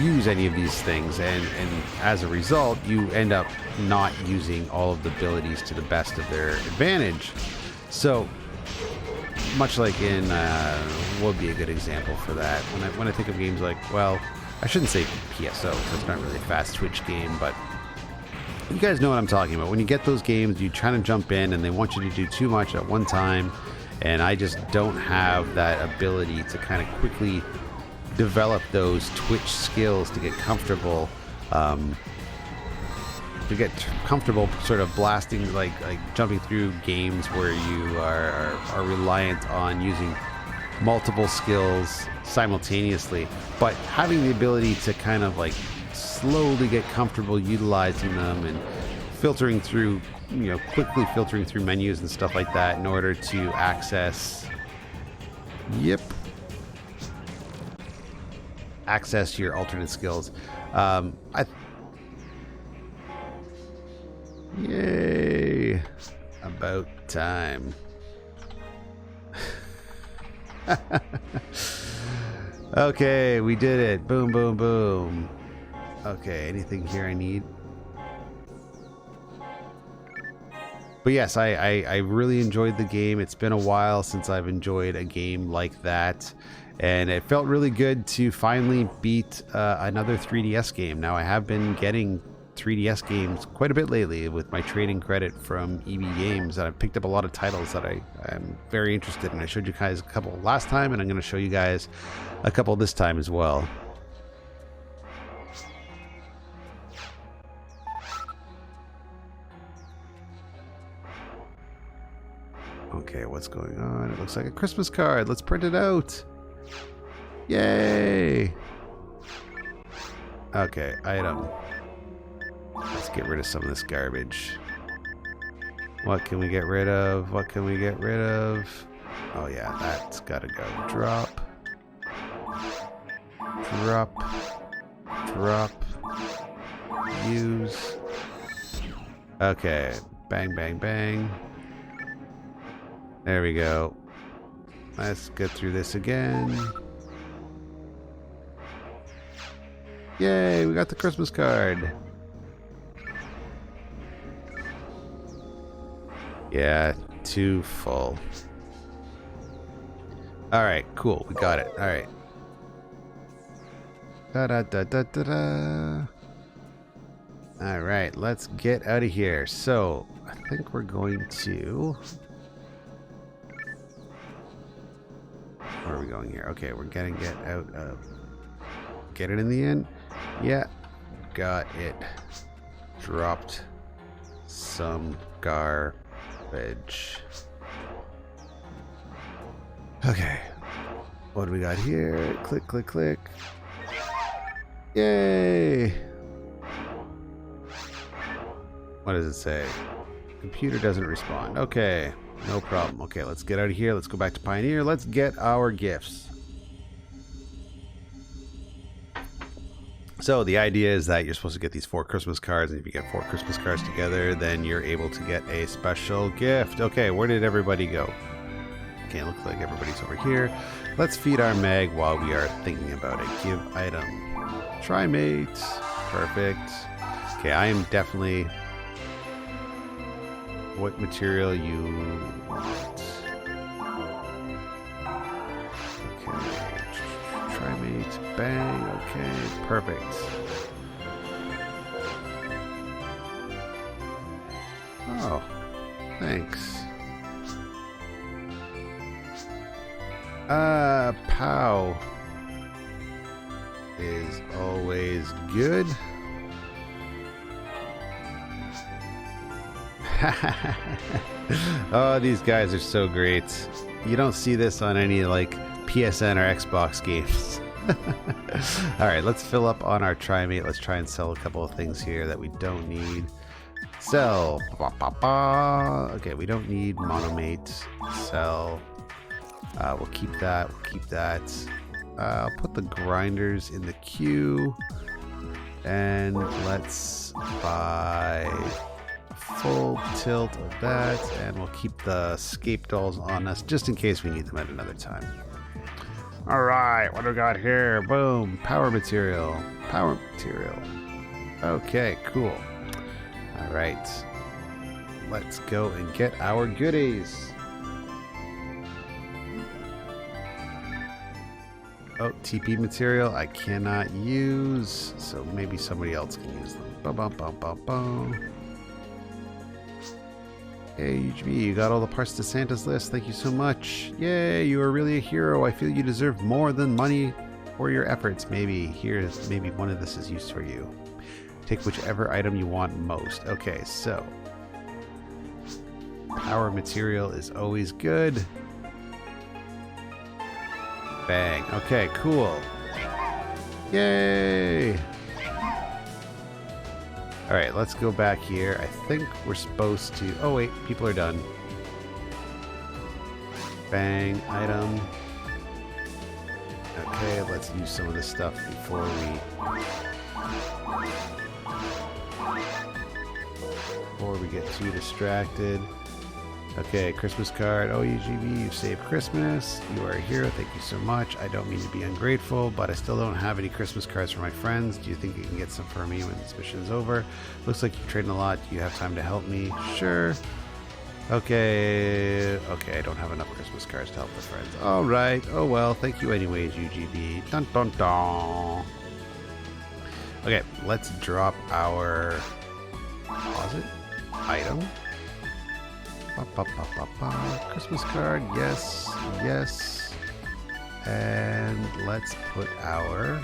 use any of these things, and as a result you end up not using all of the abilities to the best of their advantage. So much like in what would be a good example for that, when I think of games like, well, I shouldn't say PSO because it's not really a fast twitch game, but you guys know what I'm talking about. When you get those games, you try to jump in and they want you to do too much at one time, and I just don't have that ability to kind of quickly develop those twitch skills to get comfortable, sort of blasting, like jumping through games where you are reliant on using multiple skills simultaneously, but having the ability to kind of like slowly get comfortable utilizing them and filtering through, quickly filtering through menus and stuff like that in order to access your alternate skills. Yay! About time. Okay, we did it. Boom, boom, boom. Okay, anything here I need? But yes, I really enjoyed the game. It's been a while since I've enjoyed a game like that, and it felt really good to finally beat another 3DS game. Now, I have been getting 3DS games quite a bit lately with my trading credit from EB Games, and I've picked up a lot of titles that I'm very interested in. I showed you guys a couple last time, and I'm going to show you guys a couple this time as well. Okay, what's going on? It looks like a Christmas card. Let's print it out. Yay! Okay, item. Let's get rid of some of this garbage. What can we get rid of? What can we get rid of? Oh yeah, that's gotta go. Drop. Drop. Drop. Use. Okay. Bang, bang, bang. There we go. Let's get through this again. Yay, we got the Christmas card. Yeah, too full. Alright, cool. We got it. Alright. Da-da-da-da-da-da. Alright, let's get out of here. So, I think we're going to... Where are we going here? Okay, we're gonna get out of... Get it in the end? Yeah. Got it. Dropped some garbage. Okay. What do we got here? Click, click, click. Yay! What does it say? Computer doesn't respond. Okay, no problem. Okay, let's get out of here. Let's go back to Pioneer. Let's get our gifts. So the idea is that you're supposed to get these 4 Christmas cards, and if you get 4 Christmas cards together, then you're able to get a special gift. Okay, where did everybody go? Okay, it looks like everybody's over here. Let's feed our Meg while we are thinking about it. Give item. Try mate. Perfect. Okay, I am definitely... What material you want? Okay. Try mate. Bang. Okay, perfect. Oh, thanks. Pow is always good. Oh, these guys are so great. You don't see this on any like PSN or Xbox games. Alright, let's fill up on our Trimate. Let's try and sell a couple of things here that we don't need. Sell. Okay, we don't need Monomate. Sell. We'll keep that. We'll keep that. I'll put the grinders in the queue. And let's buy full tilt of that. And we'll keep the scape dolls on us just in case we need them at another time. Alright, what do we got here? Boom. Power material. Power material. Okay, cool. Alright. Let's go and get our goodies. Oh, TP material I cannot use, so maybe somebody else can use them. Ba-bum-bum-bum-bum. Hey, UGB, you got all the parts to Santa's list. Thank you so much. Yay, you are really a hero. I feel you deserve more than money for your efforts. Maybe one of this is used for you. Take whichever item you want most. Okay, so power material is always good. Bang. Okay, cool. Yay! Alright, let's go back here. I think we're supposed to... Oh wait, people are done. Bang. Item. Okay, let's use some of this stuff before we get too distracted. Okay, Christmas card. Oh, UGB, you saved Christmas. You are a hero. Thank you so much. I don't mean to be ungrateful, but I still don't have any Christmas cards for my friends. Do you think you can get some for me when this mission is over? Looks like you're trading a lot. Do you have time to help me? Sure. Okay. Okay, I don't have enough Christmas cards to help the friends. All right. Oh, well, thank you anyways, UGB. Dun, dun, dun. Okay, let's drop our deposit item. Christmas card, yes, yes. And let's put our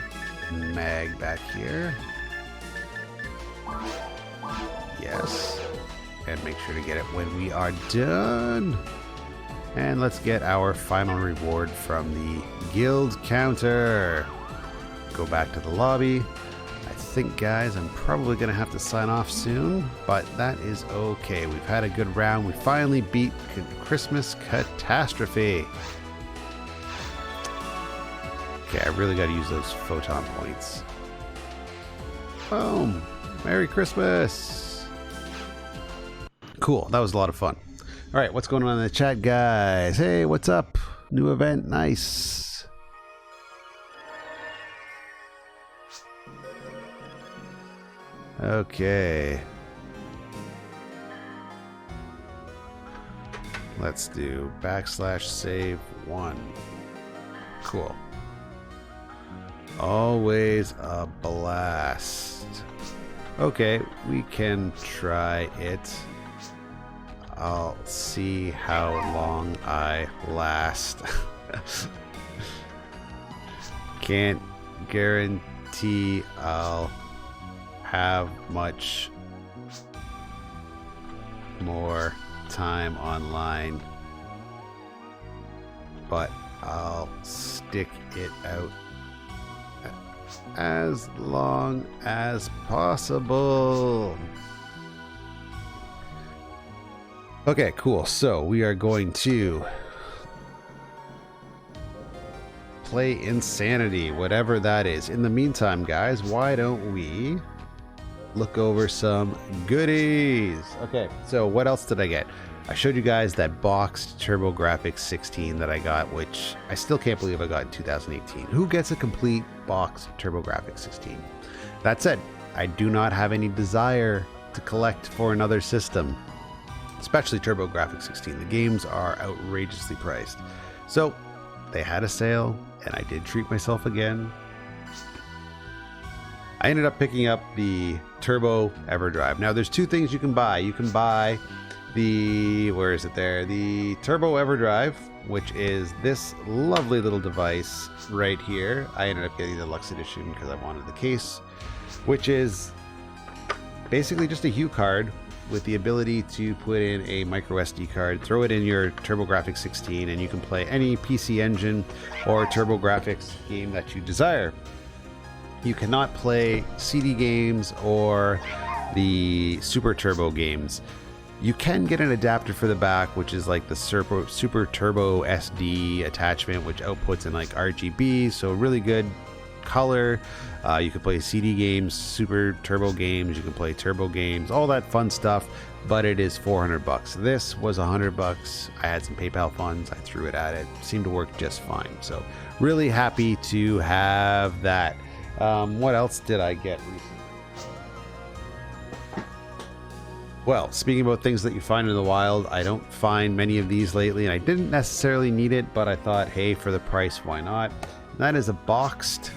mag back here. Yes. And make sure to get it when we are done. And let's get our final reward from the guild counter. Go back to the lobby. I think, guys, I'm probably going to have to sign off soon, but that is okay. We've had a good round. We finally beat Christmas Catastrophe. Okay, I really got to use those photon points. Boom! Merry Christmas! Cool, that was a lot of fun. All right, what's going on in the chat, guys? Hey, what's up? New event, nice. Okay. Let's do /save1. Cool. Always a blast. Okay, we can try it. I'll see how long I last. Can't guarantee I'll have much more time online, but I'll stick it out as long as possible. Okay, cool. So we are going to play Insanity, whatever that is. In the meantime, guys, why don't we look over some goodies? Okay, so what else did I get? I showed you guys that boxed TurboGrafx 16 that I got, which I still can't believe I got in 2018. Who gets a complete boxed TurboGrafx 16? That said, I do not have any desire to collect for another system, especially TurboGrafx 16. The games are outrageously priced. So they had a sale, and I did treat myself again. I ended up picking up the Turbo EverDrive. Now, there's two things you can buy. You can buy the, where is it there? The Turbo EverDrive, which is this lovely little device right here. I ended up getting the Deluxe Edition because I wanted the case, which is basically just a Hue card with the ability to put in a micro SD card, throw it in your TurboGrafx 16, and you can play any PC Engine or TurboGrafx game that you desire. You cannot play CD games or the Super Turbo games. You can get an adapter for the back, which is like the Super Turbo SD attachment, which outputs in like RGB, so really good color. You can play CD games, Super Turbo games, you can play Turbo games, all that fun stuff, but it is $400. This was $100. I had some PayPal funds, I threw it at it. Seemed to work just fine. So really happy to have that. What else did I get recently? Well, speaking about things that you find in the wild, I don't find many of these lately, and I didn't necessarily need it, but I thought, hey, for the price, why not? That is a boxed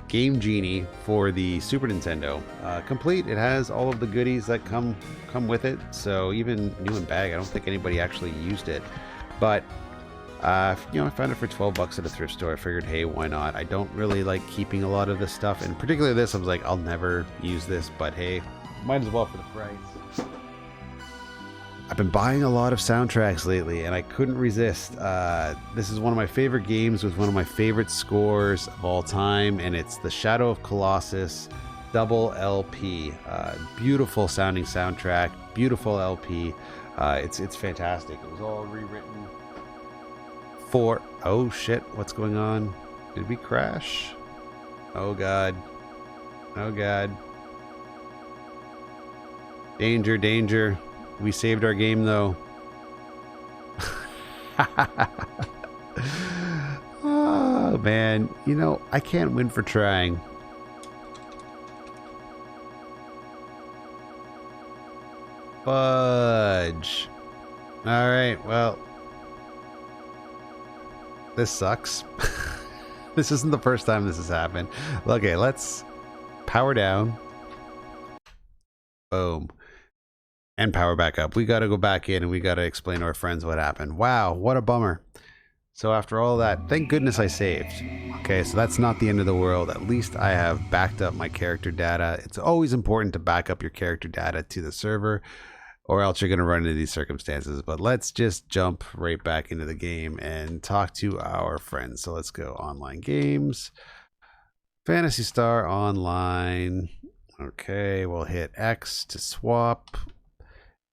Game Genie for the Super Nintendo. Complete. It has all of the goodies that come with it, so even new in bag, I don't think anybody actually used it. But you know, I found it for $12 at a thrift store. I figured, hey, why not? I don't really like keeping a lot of this stuff, and particularly this, I was like, I'll never use this, but hey, might as well for the price. I've been buying a lot of soundtracks lately, and I couldn't resist. This is one of my favorite games with one of my favorite scores of all time, and it's the Shadow of Colossus double LP. Beautiful sounding soundtrack, beautiful LP. It's fantastic. It was all rewritten for... Oh shit, what's going on? Did we crash? Oh god. Oh god. Danger, danger. We saved our game though. Oh man, you know, I can't win for trying. Fudge. Alright, well, this sucks. This isn't the first time this has happened. Okay, let's power down. Boom. And power back up. We got to go back in and we got to explain to our friends what happened. Wow, what a bummer. So after all that, thank goodness I saved. Okay, so that's not the end of the world. At least I have backed up my character data. It's always important to back up your character data to the server, or else you're going to run into these circumstances. But let's just jump right back into the game and talk to our friends. So let's go online games. Phantasy Star Online. Okay, we'll hit X to swap.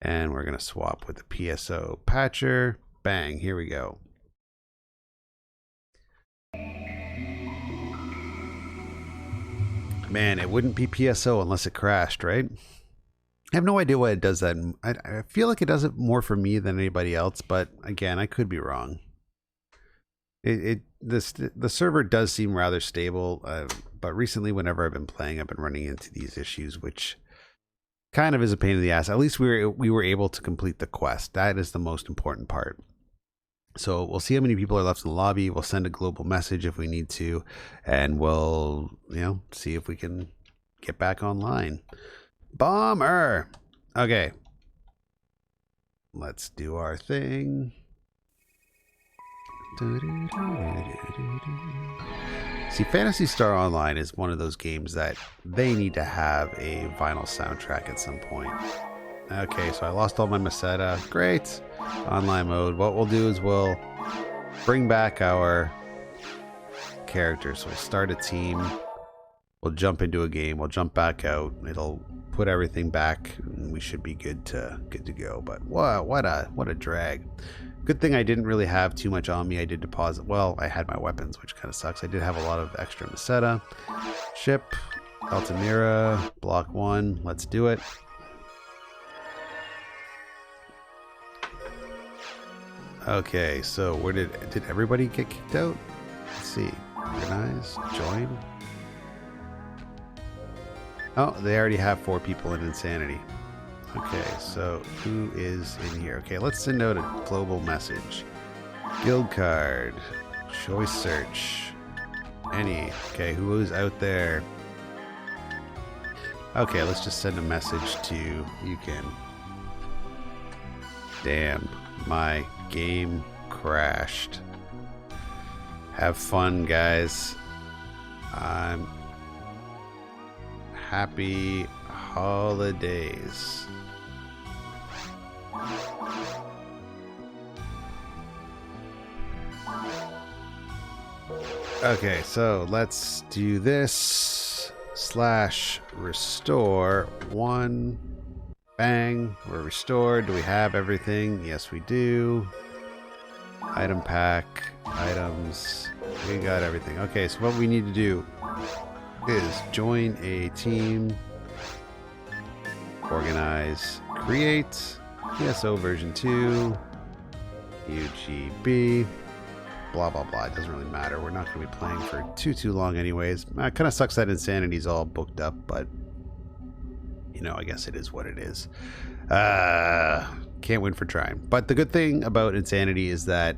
And we're going to swap with the PSO patcher. Bang, here we go. Man, it wouldn't be PSO unless it crashed, right? I have no idea why it does that. I feel like it does it more for me than anybody else, but again, I could be wrong. The server does seem rather stable, but recently whenever I've been playing, I've been running into these issues, which kind of is a pain in the ass. At least we were able to complete the quest. That is the most important part. So we'll see how many people are left in the lobby. We'll send a global message if we need to, and we'll, you know, see if we can get back online. Bomber. Okay. Let's do our thing. See, Phantasy Star Online is one of those games that they need to have a vinyl soundtrack at some point. Okay, so I lost all my Meseta. Great. Online mode. What we'll do is we'll bring back our characters. We'll start a team. We'll jump into a game. We'll jump back out. It'll put everything back, and we should be good to go. But what a drag. Good thing I didn't really have too much on me. I did deposit. Well, I had my weapons, which kind of sucks. I did have a lot of extra Meseta. Ship, Altamira, block 1. Let's do it. Okay, so where did everybody get kicked out? Let's see. Organize, join. Oh, they already have 4 people in Insanity. Okay, so who is in here? Okay, let's send out a global message. Guild card. Choice search. Any. Okay, who is out there? Okay, let's just send a message to you can. Damn, my game crashed. Have fun, guys. I'm happy holidays. Okay, so let's do this. /restore 1. Bang, we're restored. Do we have everything? Yes, we do. Item pack, items. We got everything. Okay, so what we need to do is join a team, organize, create, ESO version 2, UGB, blah, blah, blah. It doesn't really matter. We're not going to be playing for too long anyways. It kind of sucks that Insanity's all booked up, but you know, I guess it is what it is. Can't win for trying. But the good thing about Insanity is that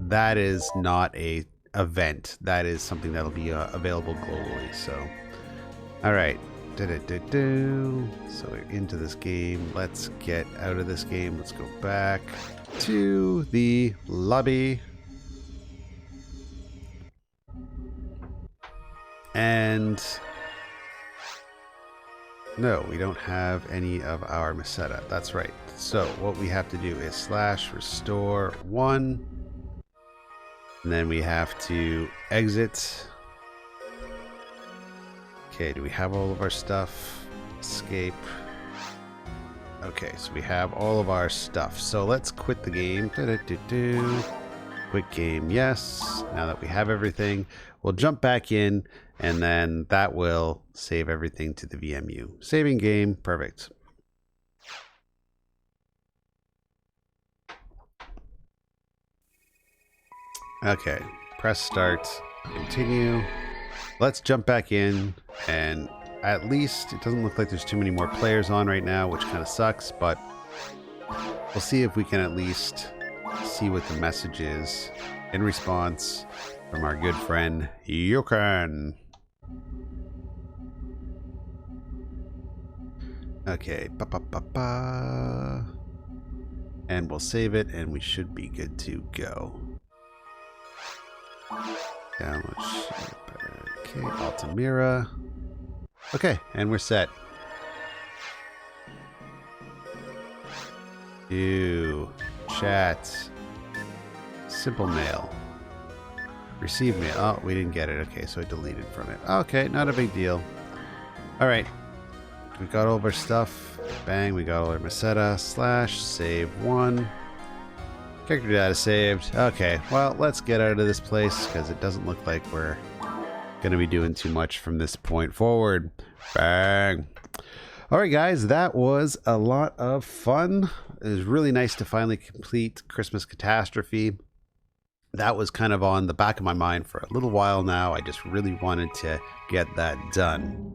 that is not a event. That is something that'll be available globally. So, all right. So we're into this game. Let's get out of this game. Let's go back to the lobby. And no, we don't have any of our Meseta. That's right. So what we have to do is /restore 1. And then we have to exit. Okay, do we have all of our stuff? Escape. Okay, so we have all of our stuff. So let's quit the game. Quit game, yes. Now that we have everything, we'll jump back in, and then that will save everything to the VMU. Saving game, perfect. Okay, press start, continue. Let's jump back in, and at least it doesn't look like there's too many more players on right now, which kind of sucks, but we'll see if we can at least see what the message is in response from our good friend Yokan. Okay, and we'll save it, and we should be good to go. Download ship. Okay, Altamira. Okay, and we're set. Ew. Chat. Simple mail. Receive mail. Oh, we didn't get it. Okay, so I deleted from it. Okay, not a big deal. Alright. We got all of our stuff. Bang, we got all our Meseta. /save 1. Character data saved. Okay, well, let's get out of this place because it doesn't look like we're going to be doing too much from this point forward. Bang. Alright guys, that was a lot of fun. It was really nice to finally complete Christmas Catastrophe. That was kind of on the back of my mind for a little while now. I just really wanted to get that done.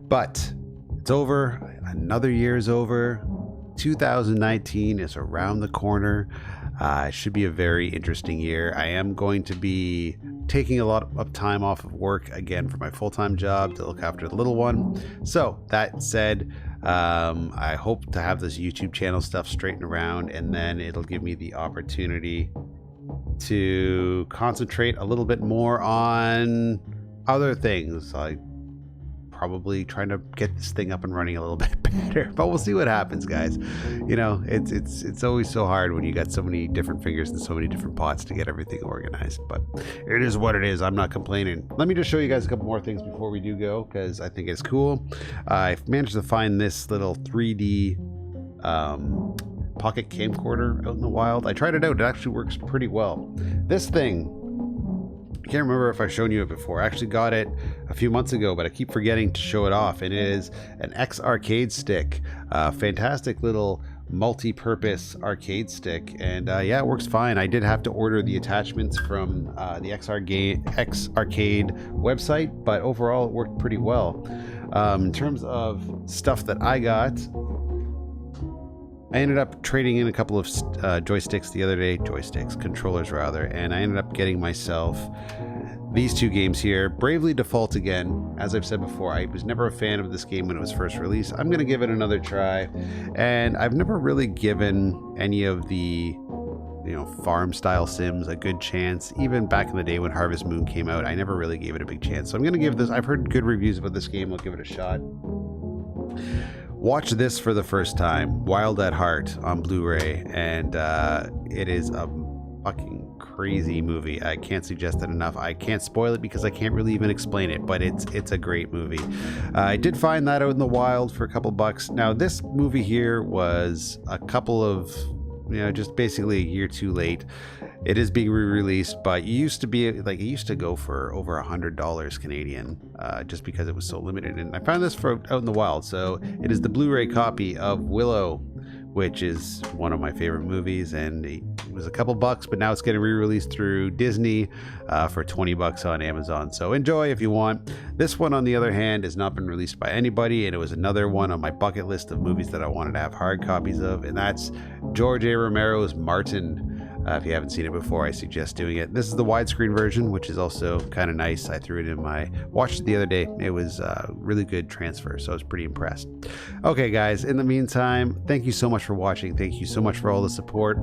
But it's over. Another year's over. 2019 is around the corner. It should be a very interesting year. I am going to be taking a lot of time off of work again for my full-time job to look after the little one. So that said, I hope to have this YouTube channel stuff straightened around, and then it'll give me the opportunity to concentrate a little bit more on other things, like probably trying to get this thing up and running a little bit better, but we'll see what happens, guys. You know, it's always so hard when you got so many different fingers and so many different pots to get everything organized, but it is what it is. I'm not complaining. Let me just show you guys a couple more things before we do go, because I think it's cool. I've managed to find this little 3D pocket camcorder out in the wild. I tried it out. It actually works pretty well. This thing, I can't remember if I've shown you it before. I actually got it a few months ago, but I keep forgetting to show it off. And it is an X arcade stick. Fantastic little multi-purpose arcade stick, and yeah, it works fine. I did have to order the attachments from the X Arcade website, but overall it worked pretty well. In terms of stuff that I got, I ended up trading in a couple of joysticks the other day, controllers rather, and I ended up getting myself these two games here. Bravely Default again. As I've said before, I was never a fan of this game when it was first released. I'm going to give it another try, and I've never really given any of the farm style sims a good chance. Even back in the day when Harvest Moon came out, I never really gave it a big chance. So I'm going to give this, I've heard good reviews about this game. I'll give it a shot. Watch this for the first time, Wild at Heart on Blu-ray, and it is a fucking crazy movie. I can't suggest it enough. I can't spoil it because I can't really even explain it, but it's a great movie. I did find that out in the wild for a couple bucks. Now this movie here was a couple of, just basically a year too late. It is being re-released, but it used to go for over $100 Canadian, just because it was so limited. And I found this out in the wild. So it is the Blu-ray copy of Willow, which is one of my favorite movies, and it was a couple bucks, but now it's getting re-released through Disney for 20 bucks on Amazon. So enjoy if you want. This one, on the other hand, has not been released by anybody, and it was another one on my bucket list of movies that I wanted to have hard copies of, and that's George A. Romero's Martin. If you haven't seen it before, I suggest doing it. This is the widescreen version, which is also kind of nice. I threw it in watched it the other day. It was a really good transfer, so I was pretty impressed. Okay, guys, in the meantime, thank you so much for watching. Thank you so much for all the support.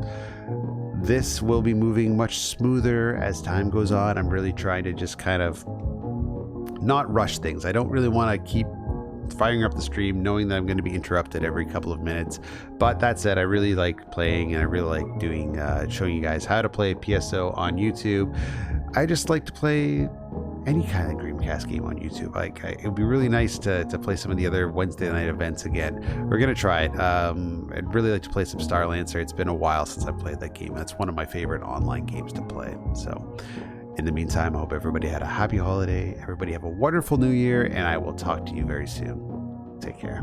This will be moving much smoother as time goes on. I'm really trying to just kind of not rush things. I don't really want to keep firing up the stream knowing that I'm going to be interrupted every couple of minutes, but that said, I really like playing, and I really like doing showing you guys how to play PSO on YouTube. I just like to play any kind of Dreamcast game on YouTube. It would be really nice to play some of the other Wednesday night events again. We're gonna try it. I'd really like to play some Star Lancer. It's been a while since I played that game. That's one of my favorite online games to play. So in the meantime, I hope everybody had a happy holiday. Everybody have a wonderful new year, and I will talk to you very soon. Take care.